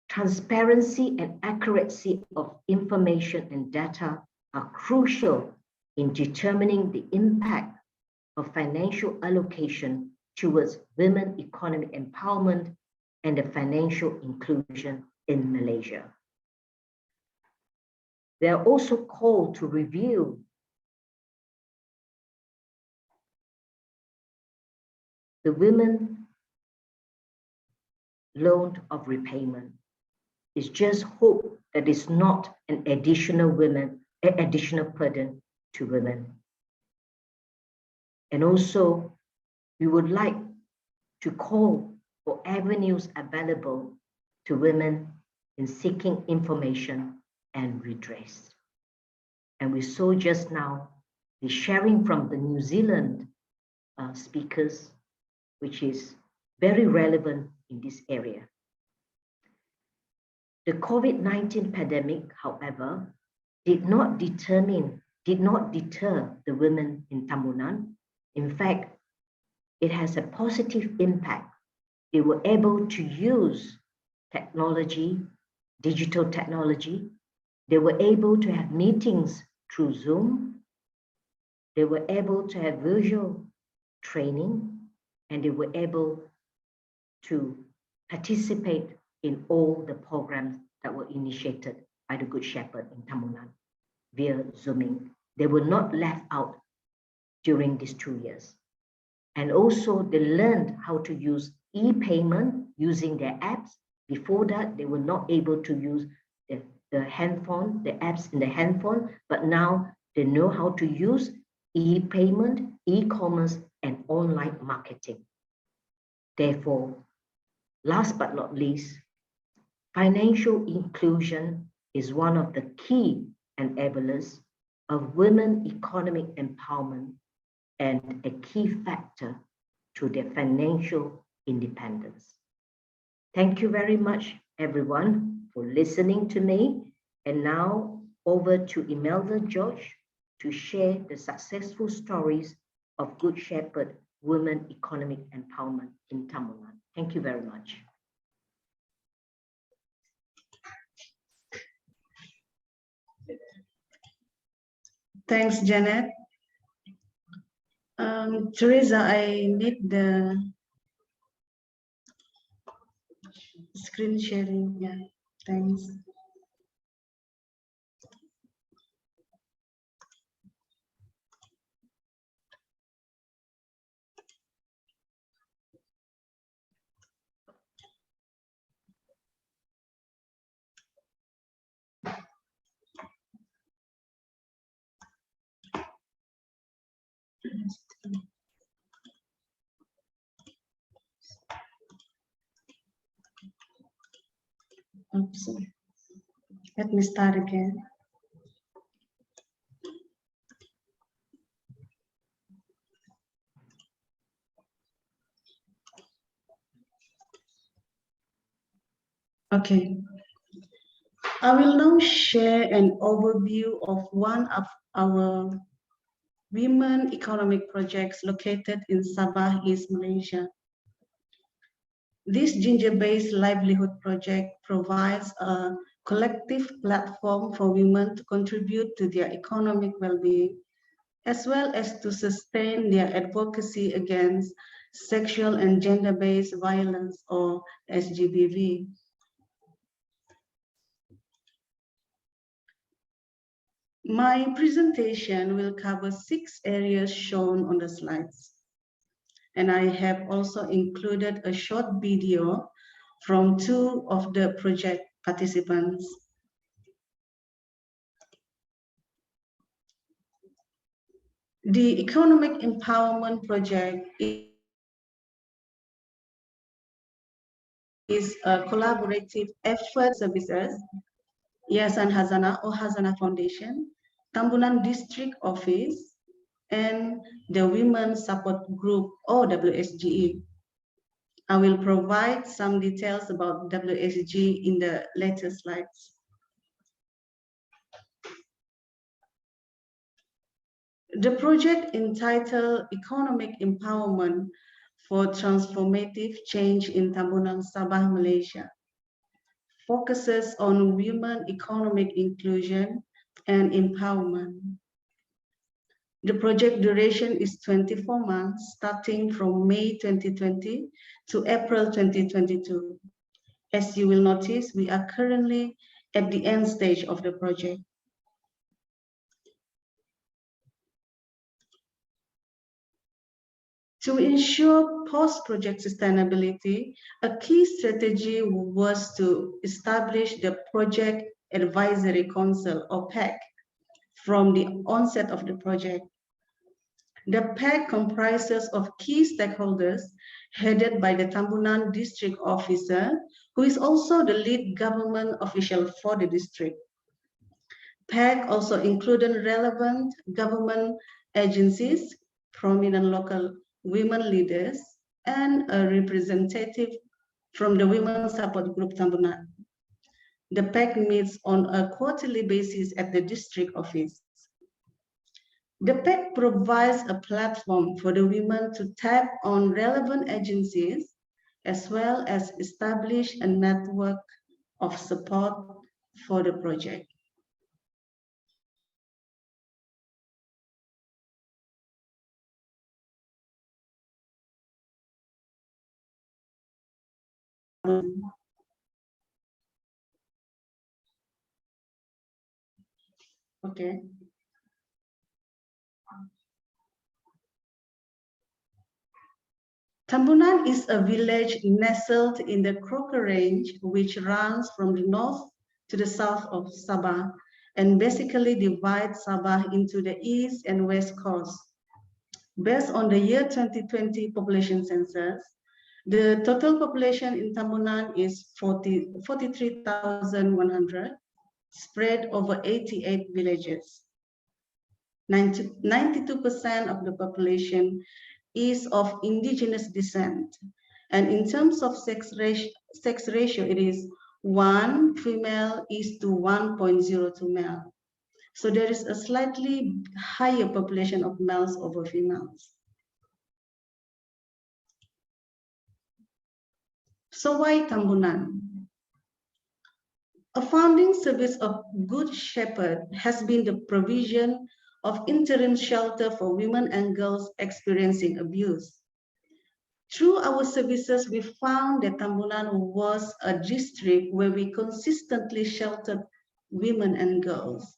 Transparency and accuracy of information and data are crucial in determining the impact of financial allocation towards women economic empowerment and the financial inclusion in Malaysia. They are also called to review the women loan of repayment. It's just hope that it's not an additional burden to women. And also, we would like to call for avenues available to women in seeking information and redress. And we saw just now the sharing from the New Zealand speakers, which is very relevant in this area. The COVID-19 pandemic, however, did not deter the women in Tamunan. In fact, it has a positive impact. They were able to use technology, digital technology. They were able to have meetings through Zoom. They were able to have virtual training, and they were able to participate in all the programs that were initiated by the Good Shepherd in Tamunan via Zooming. They were not left out during these 2 years. And also they learned how to use e-payment using their apps. Before that, they were not able to use the handphone, the apps in the handphone, but now they know how to use e-payment, e-commerce, and online marketing. Therefore, last but not least, financial inclusion is one of the key enablers of women economic empowerment and a key factor to their financial independence. Thank you very much, everyone, for listening to me. And now over to Imelda George to share the successful stories of Good Shepherd Women Economic Empowerment in Tamunan. Thank you very much. Thanks, Janet. Teresa, I need the screen sharing. Yeah, thanks. Oops. Let me start again. Okay. I will now share an overview of one of our women economic projects located in Sabah, East Malaysia. This ginger-based livelihood project provides a collective platform for women to contribute to their economic well-being, as well as to sustain their advocacy against sexual and gender-based violence, or SGBV. My presentation will cover 6 areas shown on the slides. And I have also included a short video from 2 of the project participants. The Economic Empowerment Project is a collaborative effort services, Yayasan Hazana or Hazana Foundation, Tambunan District Office, and the Women Support Group or WSGE. I will provide some details about WSG in the later slides. The project entitled Economic Empowerment for Transformative Change in Tambunan Sabah, Malaysia focuses on women economic inclusion and empowerment. The project duration is 24 months, starting from May 2020 to April 2022. As you will notice, we are currently at the end stage of the project. To ensure post-project sustainability, a key strategy was to establish the Project Advisory Council, or PAC, from the onset of the project. The PAC comprises of key stakeholders headed by the Tambunan District Officer, who is also the lead government official for the district. PAC also included relevant government agencies, prominent local women leaders, and a representative from the Women Support Group Tambunan. The PAC meets on a quarterly basis at the district office. The PAC provides a platform for the women to tap on relevant agencies, as well as establish a network of support for the project. Okay. Tambunan is a village nestled in the Croker Range, which runs from the north to the south of Sabah and basically divides Sabah into the east and west coast. Based on the year 2020 population census, the total population in Tambunan is 43,100, spread over 88 villages. 92% of the population is of indigenous descent. And in terms of sex ratio, it is 1 female is to 1.02 male. So there is a slightly higher population of males over females. So why Tambunan? A founding service of Good Shepherd has been the provision of interim shelter for women and girls experiencing abuse. Through our services, we found that Tambunan was a district where we consistently sheltered women and girls.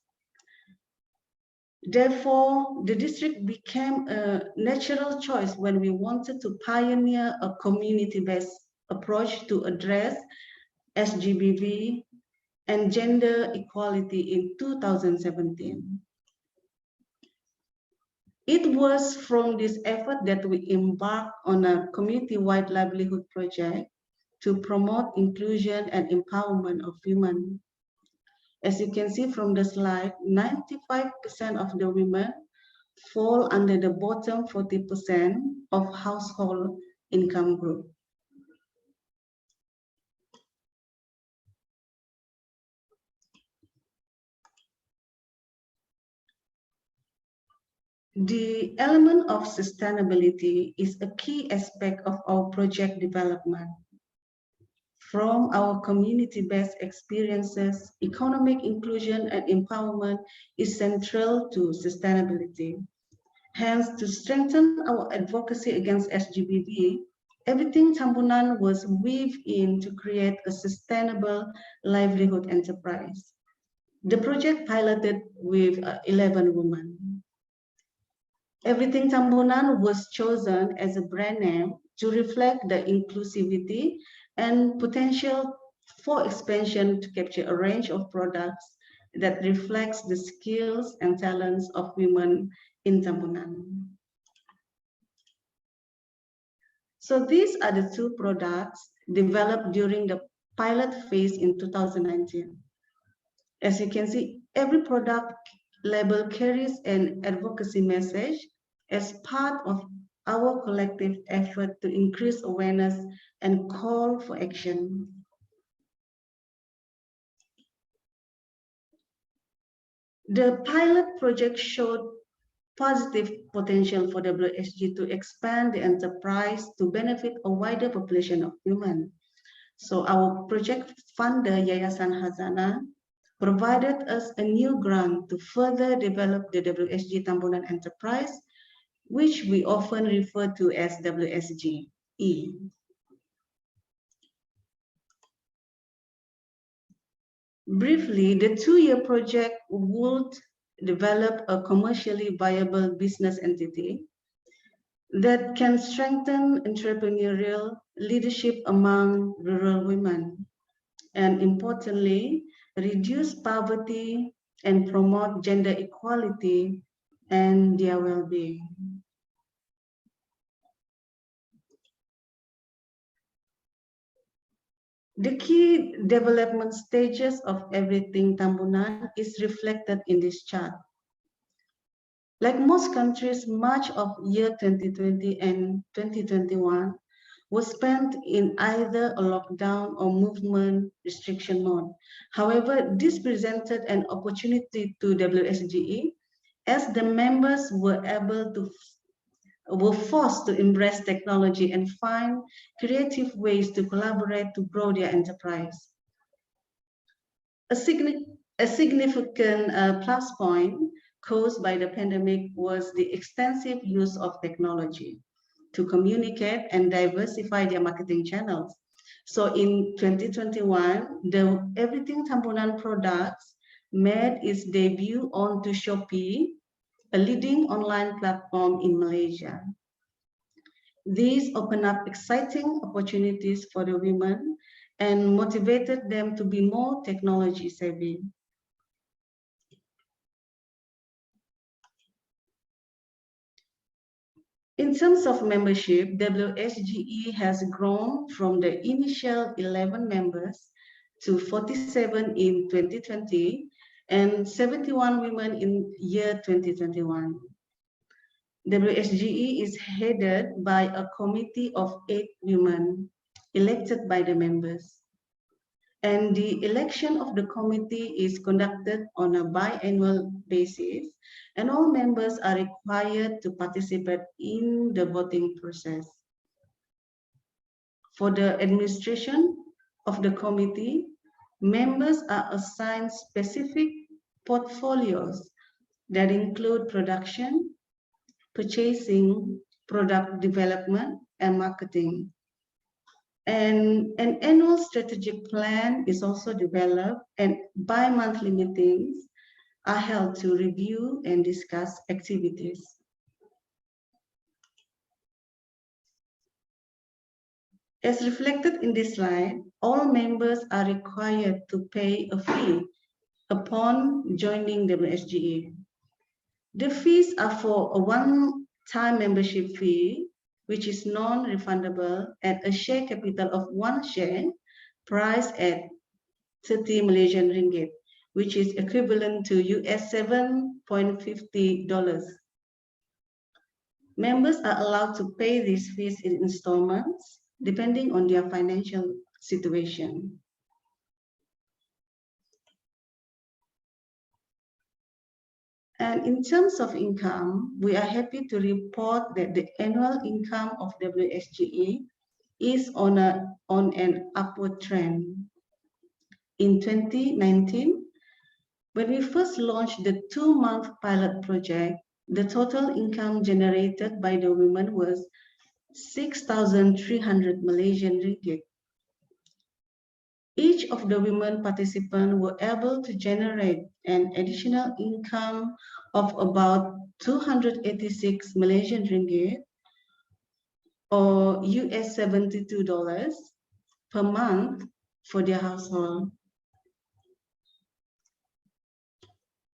Therefore, the district became a natural choice when we wanted to pioneer a community-based approach to address SGBV and gender equality in 2017. It was from this effort that we embarked on a community-wide livelihood project to promote inclusion and empowerment of women. As you can see from the slide, 95% of the women fall under the bottom 40% of household income group. The element of sustainability is a key aspect of our project development. From our community-based experiences, economic inclusion and empowerment is central to sustainability. Hence, to strengthen our advocacy against SGBV, Everything Tambunan was weaved in to create a sustainable livelihood enterprise. The project piloted with 11 women. Everything Tambunan was chosen as a brand name to reflect the inclusivity and potential for expansion to capture a range of products that reflects the skills and talents of women in Tambunan. So these are the two products developed during the pilot phase in 2019. As you can see, every product label carries an advocacy message as part of our collective effort to increase awareness and call for action. The pilot project showed positive potential for WSG to expand the enterprise to benefit a wider population of women. So our project funder, Yayasan Hazana, provided us a new grant to further develop the WSG Tambunan enterprise, which we often refer to as WSGE. Briefly, the two-year project would develop a commercially viable business entity that can strengthen entrepreneurial leadership among rural women, and importantly, reduce poverty and promote gender equality and their well-being. The key development stages of Everything Tambunan is reflected in this chart. Like most countries, much of year 2020 and 2021 was spent in either a lockdown or movement restriction mode. However, this presented an opportunity to WSGE as the members were forced to embrace technology and find creative ways to collaborate to grow their enterprise. A significant plus point caused by the pandemic was the extensive use of technology to communicate and diversify their marketing channels. So in 2021, the Everything Tambunan products made its debut onto Shopee, a leading online platform in Malaysia. These opened up exciting opportunities for the women and motivated them to be more technology savvy. In terms of membership, WSGE has grown from the initial 11 members to 47 in 2020 and 71 women in year 2021. WSGE is headed by a committee of 8 women elected by the members. And the election of the committee is conducted on a biannual basis, and all members are required to participate in the voting process. For the administration of the committee, members are assigned specific portfolios that include production, purchasing, product development, and marketing. And an annual strategic plan is also developed, and bi-monthly meetings are held to review and discuss activities. As reflected in this slide, all members are required to pay a fee upon joining WSGE. The fees are for a one-time membership fee, which is non-refundable, at a share capital of 1 share, priced at 30 Malaysian ringgit, which is equivalent to US $7.50. Members are allowed to pay these fees in installments, depending on their financial situation. And in terms of income, we are happy to report that the annual income of WSGE is on an upward trend. In 2019, when we first launched the 2-month pilot project, the total income generated by the women was 6,300 Malaysian ringgit. Each of the women participants were able to generate an additional income of about 286 Malaysian ringgit or $72 per month for their household.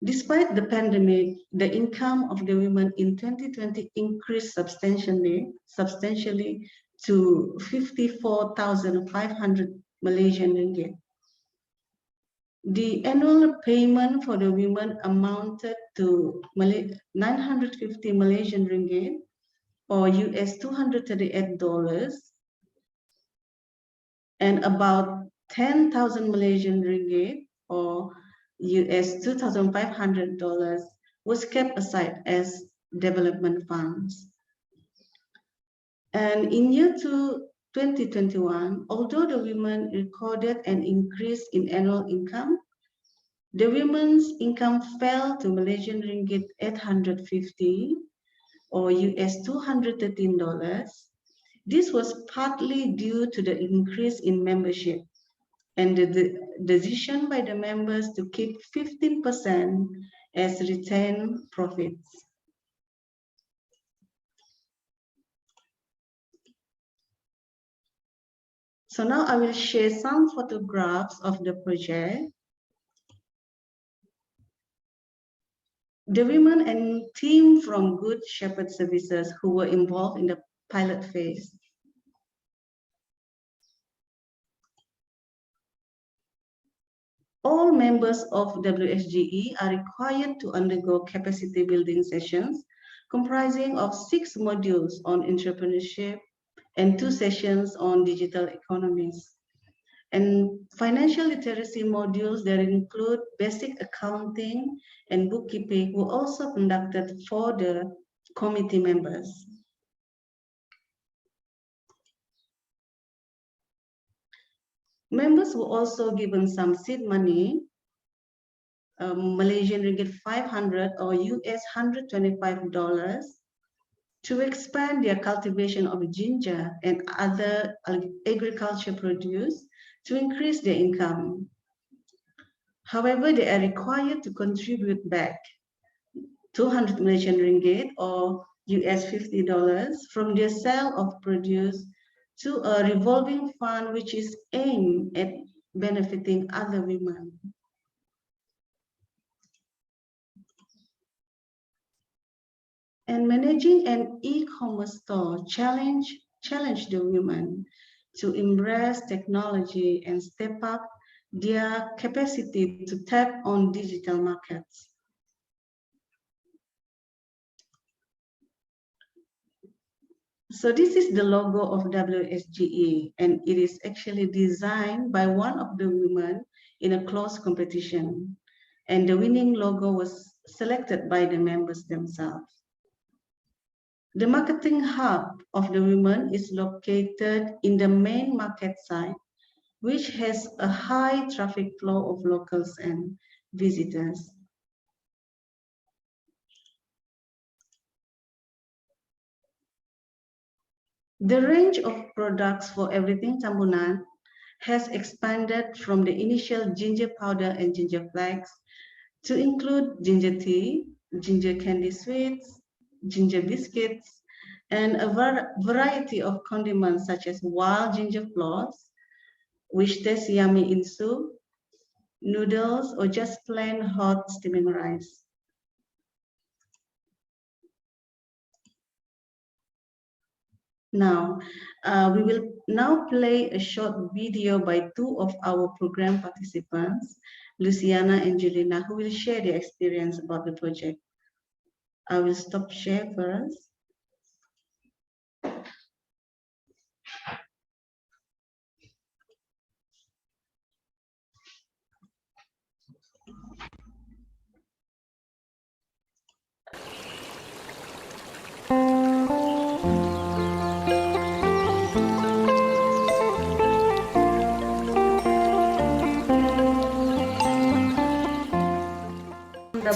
Despite the pandemic, the income of the women in 2020 increased substantially to 54,500 Malaysian ringgit. The annual payment for the women amounted to 950 Malaysian ringgit or $238, and about 10,000 Malaysian ringgit or $2,500 was kept aside as development funds. And in year 2021, although the women recorded an increase in annual income, the women's income fell to Malaysian ringgit 850 or $213. This was partly due to the increase in membership and the decision by the members to keep 15% as retained profits. So now I will share some photographs of the project. The women and team from Good Shepherd Services who were involved in the pilot phase. All members of WSGE are required to undergo capacity building sessions comprising of 6 modules on entrepreneurship and 2 sessions on digital economies. And financial literacy modules that include basic accounting and bookkeeping were also conducted for the committee members. Members were also given some seed money, Malaysian ringgit 500 or $125, to expand their cultivation of ginger and other agriculture produce to increase their income. However, they are required to contribute back 200 Malaysian ringgit or $50 from their sale of produce to a revolving fund which is aimed at benefiting other women. And managing an e-commerce store challenged the women to embrace technology and step up their capacity to tap on digital markets. So this is the logo of WSGE, and it is actually designed by one of the women in a closed competition. And the winning logo was selected by the members themselves. The marketing hub of the women is located in the main market site, which has a high traffic flow of locals and visitors. The range of products for everything Tambunan has expanded from the initial ginger powder and ginger flakes to include ginger tea, ginger candy sweets, ginger biscuits, and a variety of condiments such as wild ginger floss, which tastes yummy in soup, noodles, or just plain hot steaming rice. Now, we will now play a short video by 2 of our program participants, Luciana and Julina, who will share their experience about the project. I will stop share first.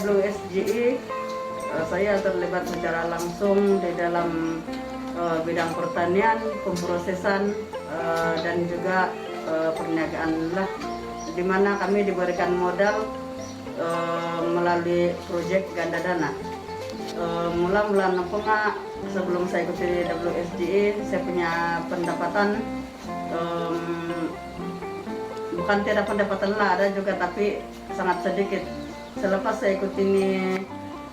WSGI, saya terlibat secara langsung di dalam bidang pertanian, pemrosesan, dan juga perniagaan lah, di mana kami diberikan modal melalui proyek ganda dana. Mula-mula nempungnya sebelum saya ikuti WSGI, saya punya pendapatan bukan tidak pendapatan lah, ada juga tapi sangat sedikit. Selepas saya ikuti ini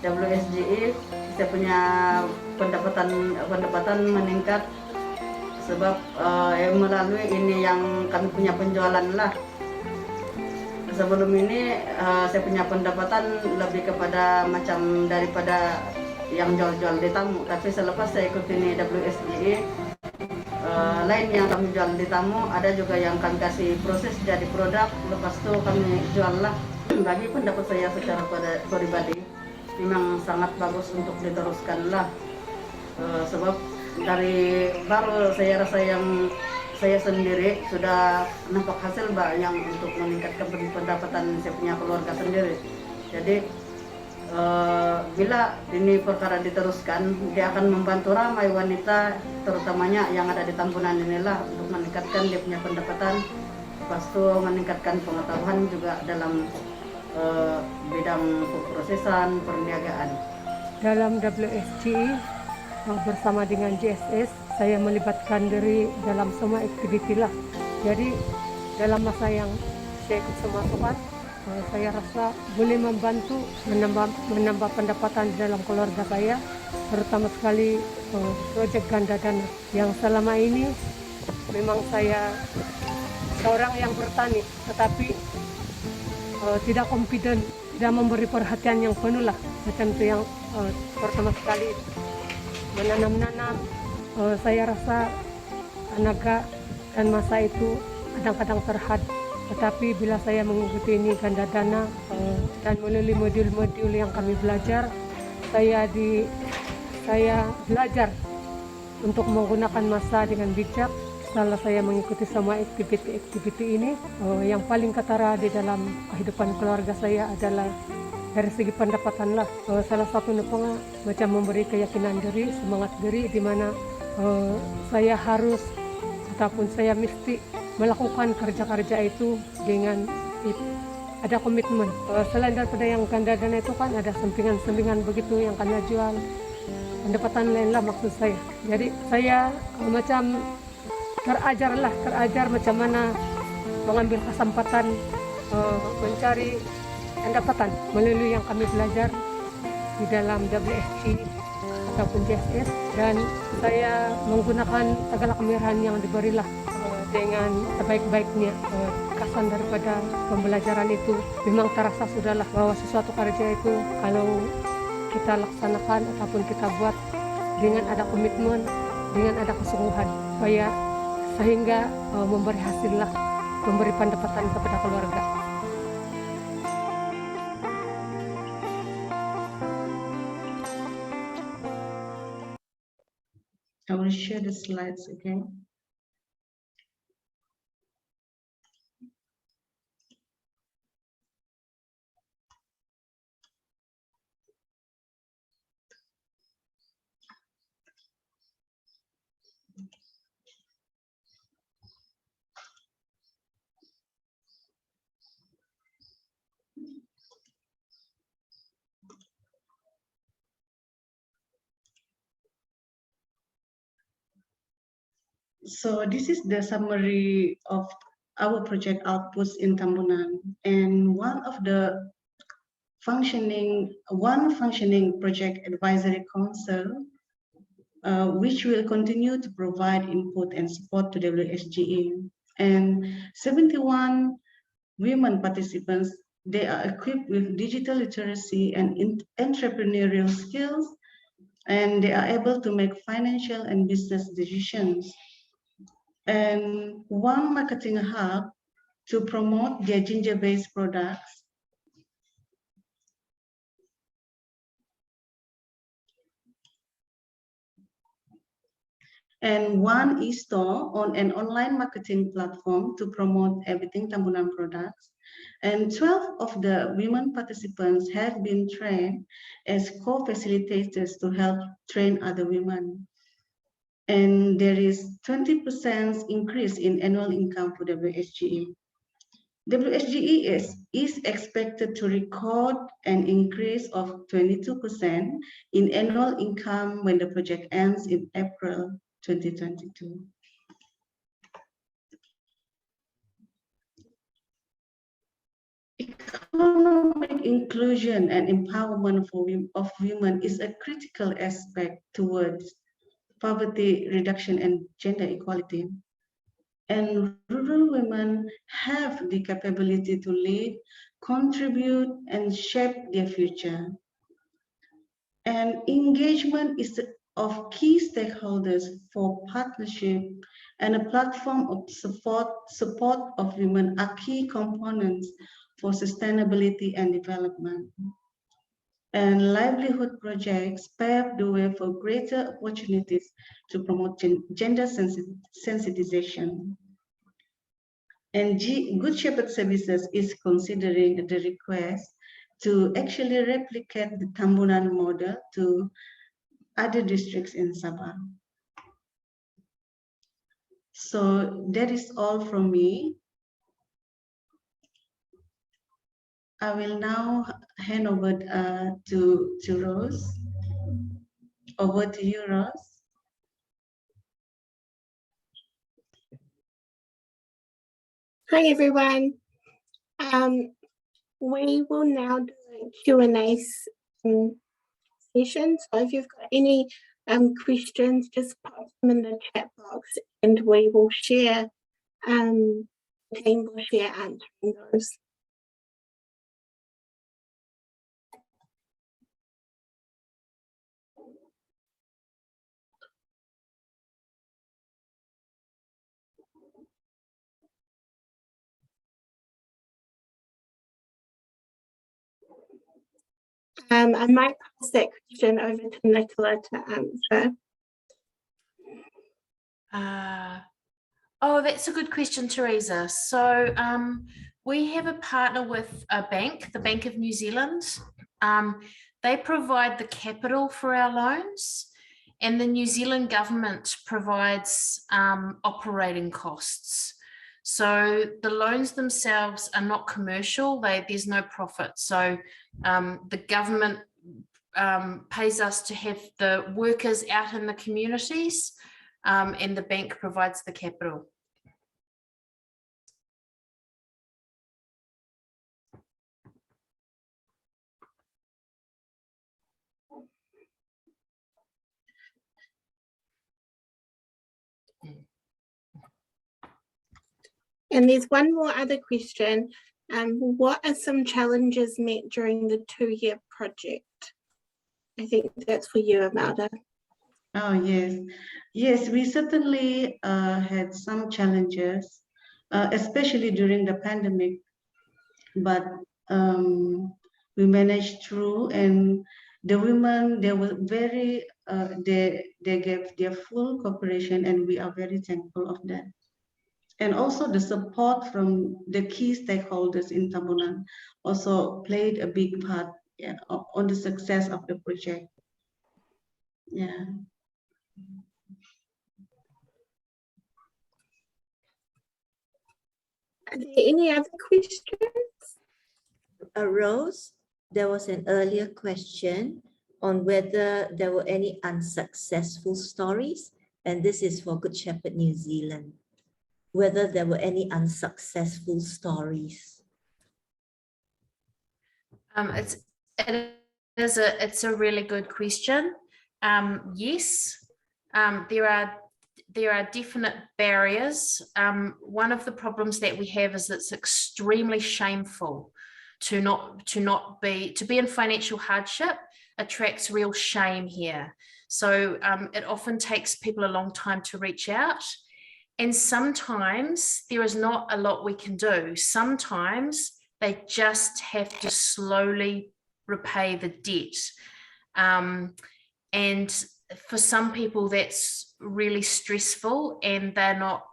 WSGI, saya punya pendapatan meningkat sebab melalui ini yang kami punya penjualan lah. Sebelum ini saya punya pendapatan lebih kepada macam daripada yang jual-jual di tamu, tapi selepas saya ikuti ini WSGI, lain yang kami jual di tamu, ada juga yang kami kasih proses jadi produk, lepas itu kami jual lah. Bagi pendapat saya secara pribadi, memang sangat bagus untuk diteruskan lah, sebab dari baru saya rasa yang saya sendiri sudah nampak hasil yang untuk meningkatkan pendapatan saya punya keluarga sendiri. Jadi bila ini perkara diteruskan, dia akan membantu ramai wanita, terutamanya yang ada di Tambunan inilah, untuk meningkatkan dia punya pendapatan, lepas itu meningkatkan pengetahuan juga dalam bidang pemrosesan, perniagaan. Dalam WSGI bersama dengan JSS, saya melibatkan diri dalam semua aktiviti lah. Jadi dalam masa yang saya ikut semasukan, saya rasa boleh membantu menambah pendapatan di dalam keluarga saya, terutama sekali proyek ganda dana yang selama ini memang saya seorang yang bertani, tetapi tidak kompeten, tidak memberi perhatian yang penuh lah. Macam itu yang pertama sekali menanam-nanam. Saya rasa tenaga dan masa itu kadang-kadang terhad. Tetapi bila saya mengikuti ini ganda dana dan melalui modul-modul yang kami belajar, saya belajar untuk menggunakan masa dengan bijak. Setelah saya mengikuti semua aktiviti ini, yang paling ketara di dalam kehidupan keluarga saya adalah dari segi pendapatan lah. Salah satu nepengah macam memberi keyakinan diri, semangat diri, di mana saya harus ataupun saya mesti melakukan kerja-kerja itu dengan ada komitmen. Selain daripada yang ganda dana itu kan ada sampingan-sampingan begitu yang kami jual, pendapatan lain lah maksud saya. Jadi saya macam terajar macam mana mengambil kesempatan mencari pendapatan melalui yang kami belajar di dalam WSG ataupun JSS, dan saya menggunakan segala kemirahan yang diberilah dengan sebaik-baiknya. Kesan daripada pembelajaran itu memang terasa sudahlah bahwa sesuatu kerja itu kalau kita laksanakan ataupun kita buat dengan ada komitmen, dengan ada kesungguhan, supaya sehingga memberi hasil lah, memberi pendapatan kepada keluarga. I will share the slides again. So this is the summary of our project outputs in Tambunan, and one functioning project advisory council, which will continue to provide input and support to WSGE, and 71 women participants. They are equipped with digital literacy and entrepreneurial skills, and they are able to make financial and business decisions. And one marketing hub to promote their ginger-based products. And one e-store on an online marketing platform to promote everything Tambunan products. And 12 of the women participants have been trained as co-facilitators to help train other women. And there is 20% increase in annual income for WSGE. WSGE is expected to record an increase of 22% in annual income when the project ends in April 2022. Economic inclusion and empowerment of women is a critical aspect towards poverty reduction and gender equality. And rural women have the capability to lead, contribute, and shape their future. And engagement is of key stakeholders for partnership, and a platform of support of women are key components for sustainability and development. And livelihood projects pave the way for greater opportunities to promote gender sensitization. And Good Shepherd Services is considering the request to actually replicate the Tambunan model to other districts in Sabah. So that is all from me. I will now hand over to Rose. Over to you, Rose. Hi, everyone. We will now do a Q&A session. So if you've got any questions, just pop them in the chat box and we will share, the team will share answering those. I might pass that question over to Nicola to answer. Oh, that's a good question, Teresa. So we have a partner with a bank, the Bank of New Zealand. They provide the capital for our loans, and the New Zealand government provides operating costs. So the loans themselves are not commercial, there's no profit. So the government pays us to have the workers out in the communities, and the bank provides the capital. And there's one more other question. What are some challenges met during the 2-year project? I think that's for you, Amalda. Oh, yes. Yes, we certainly had some challenges, especially during the pandemic, but we managed through, and the women, they were very, they gave their full cooperation, and we are very thankful of that. And also the support from the key stakeholders in Tambunan also played a big part, yeah, on the success of the project. Yeah. Are there any other questions? Rose, there was an earlier question on whether there were any unsuccessful stories, and this is for Good Shepherd New Zealand. Whether there were any unsuccessful stories. It's a really good question. Yes, there are definite barriers. One of the problems that we have is it's extremely shameful to be in financial hardship. Attracts real shame here. So it often takes people a long time to reach out. And sometimes there is not a lot we can do. Sometimes they just have to slowly repay the debt. And for some people that's really stressful, and they're not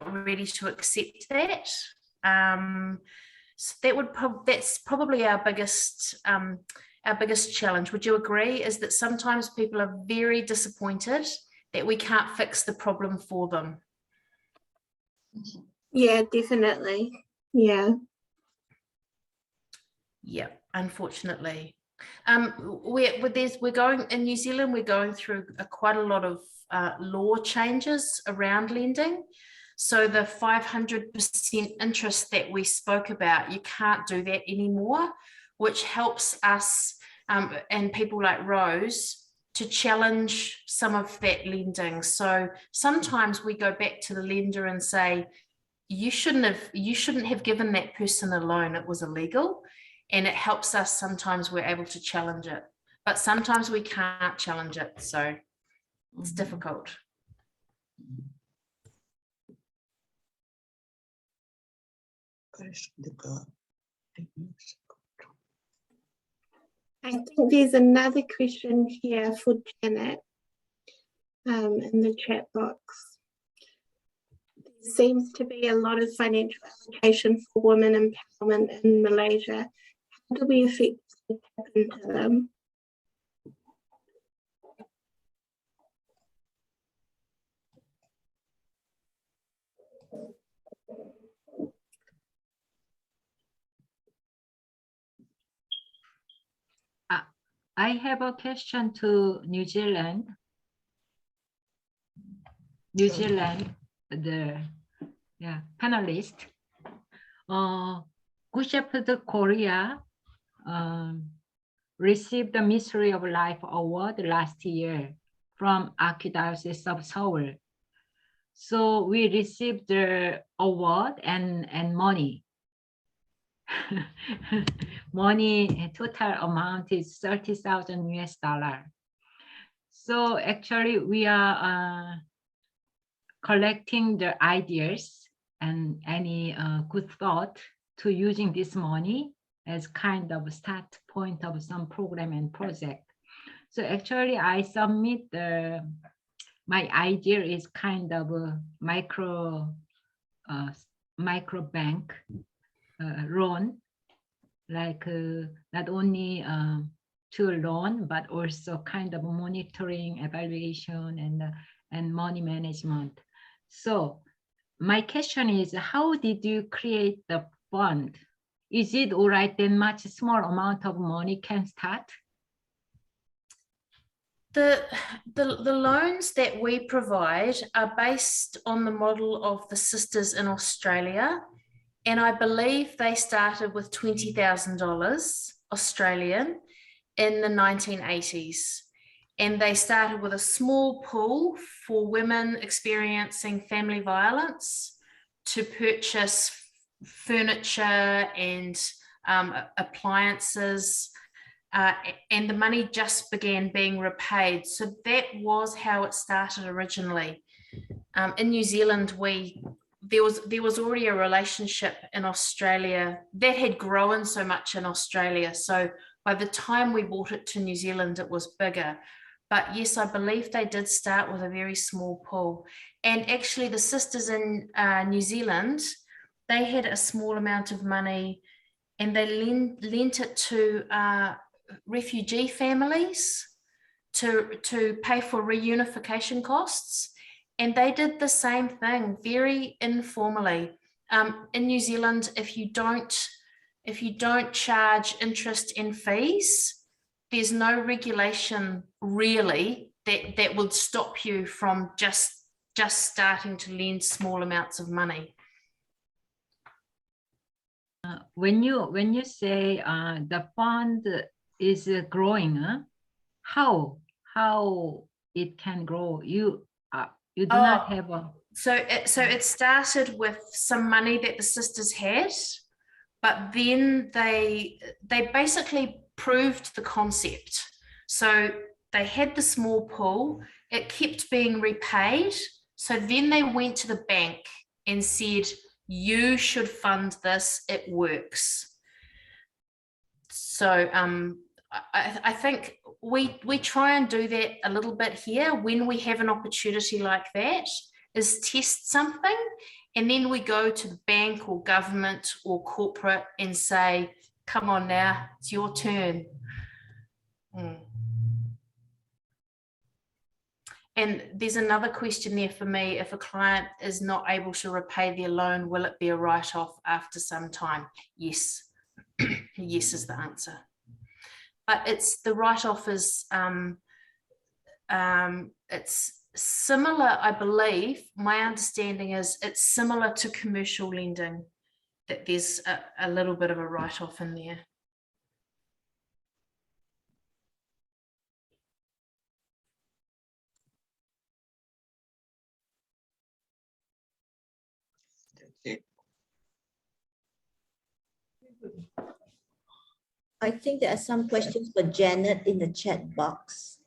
ready to accept that. So that's probably our biggest challenge. Would you agree? Is that sometimes people are very disappointed that we can't fix the problem for them. Yeah, definitely. Yeah. Yeah, unfortunately. We're going in New Zealand, we're going through quite a lot of law changes around lending. So the 500% interest that we spoke about, you can't do that anymore, which helps us and people like Rose to challenge some of that lending. So sometimes we go back to the lender and say, you shouldn't have given that person a loan, it was illegal. And it helps us, sometimes we're able to challenge it, but sometimes we can't challenge it, so it's difficult. I think there's another question here for Janet in the chat box. There seems to be a lot of financial allocation for women empowerment in Malaysia. How do we effectively tap into them? I have a question to New Zealand. The panelist. Good Shepherd Korea received the Mystery of Life Award last year from Archdiocese of Seoul. So we received the award and money. Money total amount is $30,000 US. So actually we are collecting the ideas and any good thought to using this money as kind of start point of some program and project. So actually I submit my idea is kind of a micro bank loan, like not only to loan, but also kind of monitoring, evaluation, and money management. So my question is, how did you create the fund? Is it all right that much small amount of money can start? The loans that we provide are based on the model of the sisters in Australia. And I believe they started with $20,000 Australian in the 1980s. And they started with a small pool for women experiencing family violence to purchase furniture and appliances. And the money just began being repaid. So that was how it started originally. In New Zealand, there was already a relationship in Australia that had grown so much in Australia. So by the time we brought it to New Zealand, it was bigger. But yes, I believe they did start with a very small pool. And actually the sisters in New Zealand, they had a small amount of money and they lent it to refugee families to pay for reunification costs. And they did the same thing very informally. In New Zealand, if you don't charge interest and fees, there's no regulation really that would stop you from just starting to lend small amounts of money. When you say the fund is growing, how it can grow? You do not have a... So it started with some money that the sisters had, but then they basically proved the concept. So they had the small pool, it kept being repaid. So then they went to the bank and said, you should fund this, it works. So I think we try and do that a little bit here when we have an opportunity like that, is test something And then we go to the bank or government or corporate and say, come on now, it's your turn. And there's another question there for me. If a client is not able to repay their loan, will it be a write-off after some time? Yes. Yes is the answer. But it's the write-off is, it's similar, I believe, my understanding is it's similar to commercial lending, that there's a little bit of a write-off in there. I think there are some questions for Janet in the chat box.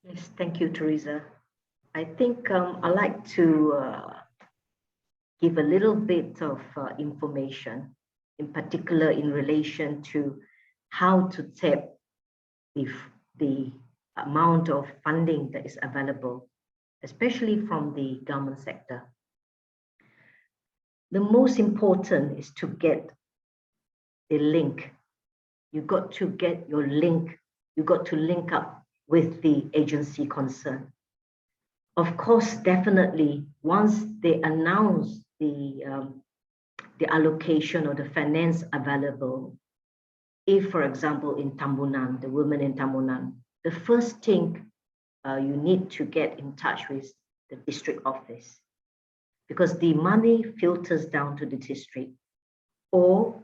Yes, thank you, Teresa. I think I'd like to give a little bit of information, in particular in relation to how to tap if the amount of funding that is available, especially from the government sector. The most important is to get a link. You got to get your link. You got to link up with the agency concerned. Of course, definitely, once they announce the allocation or the finance available, if, for example, in Tambunan, the women in Tambunan, the first thing you need to get in touch with the district office, because the money filters down to the district. Or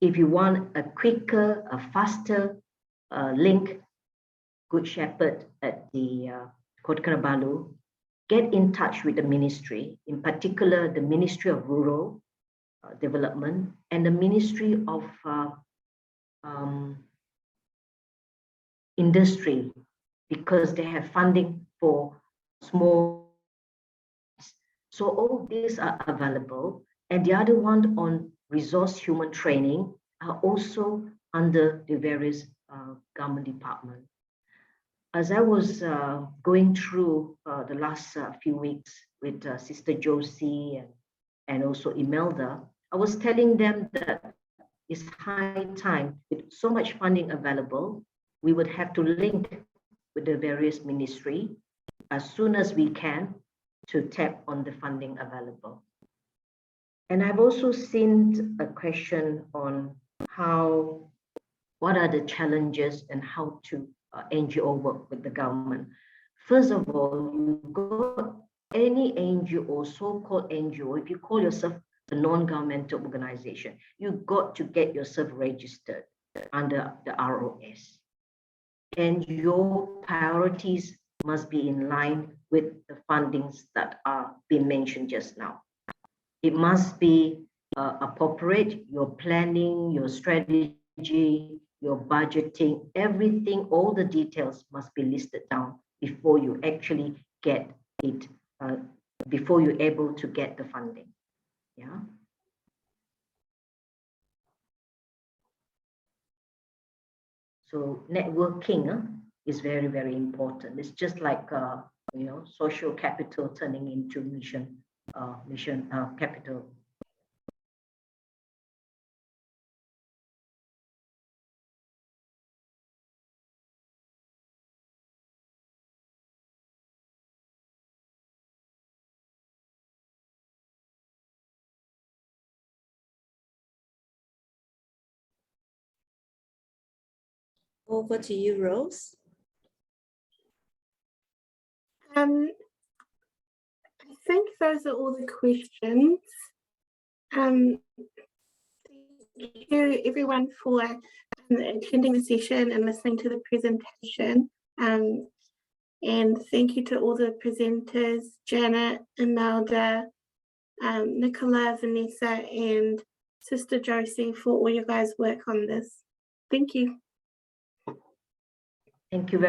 if you want a quicker, a faster link, Good Shepherd at the Kota Kinabalu, get in touch with the ministry, in particular the Ministry of Rural Development and the Ministry of Industry, because they have funding for small. So all these are available. And the other one on resource human training are also under the various government departments. As I was going through the last few weeks with Sister Josie and also Imelda, I was telling them that it's high time, with so much funding available, we would have to link with the various ministry as soon as we can to tap on the funding available. And I've also seen a question on what are the challenges and how to NGO work with the government. First of all, you've got any NGO, so-called NGO, if you call yourself a non-governmental organization, you've got to get yourself registered under the ROS. And your priorities must be in line with the fundings that are being mentioned just now. It must be appropriate, your planning, your strategy, your budgeting, everything, all the details must be listed down before you actually get it, before you're able to get the funding. Yeah. So networking is very, very important. It's just like social capital turning into mission capital. Over to you, Rose. I think those are all the questions. Thank you everyone for attending the session and listening to the presentation. And thank you to all the presenters, Janet, Imelda, Nicola, Vanessa, and Sister Josie for all your guys' work on this. Thank you. Thank you very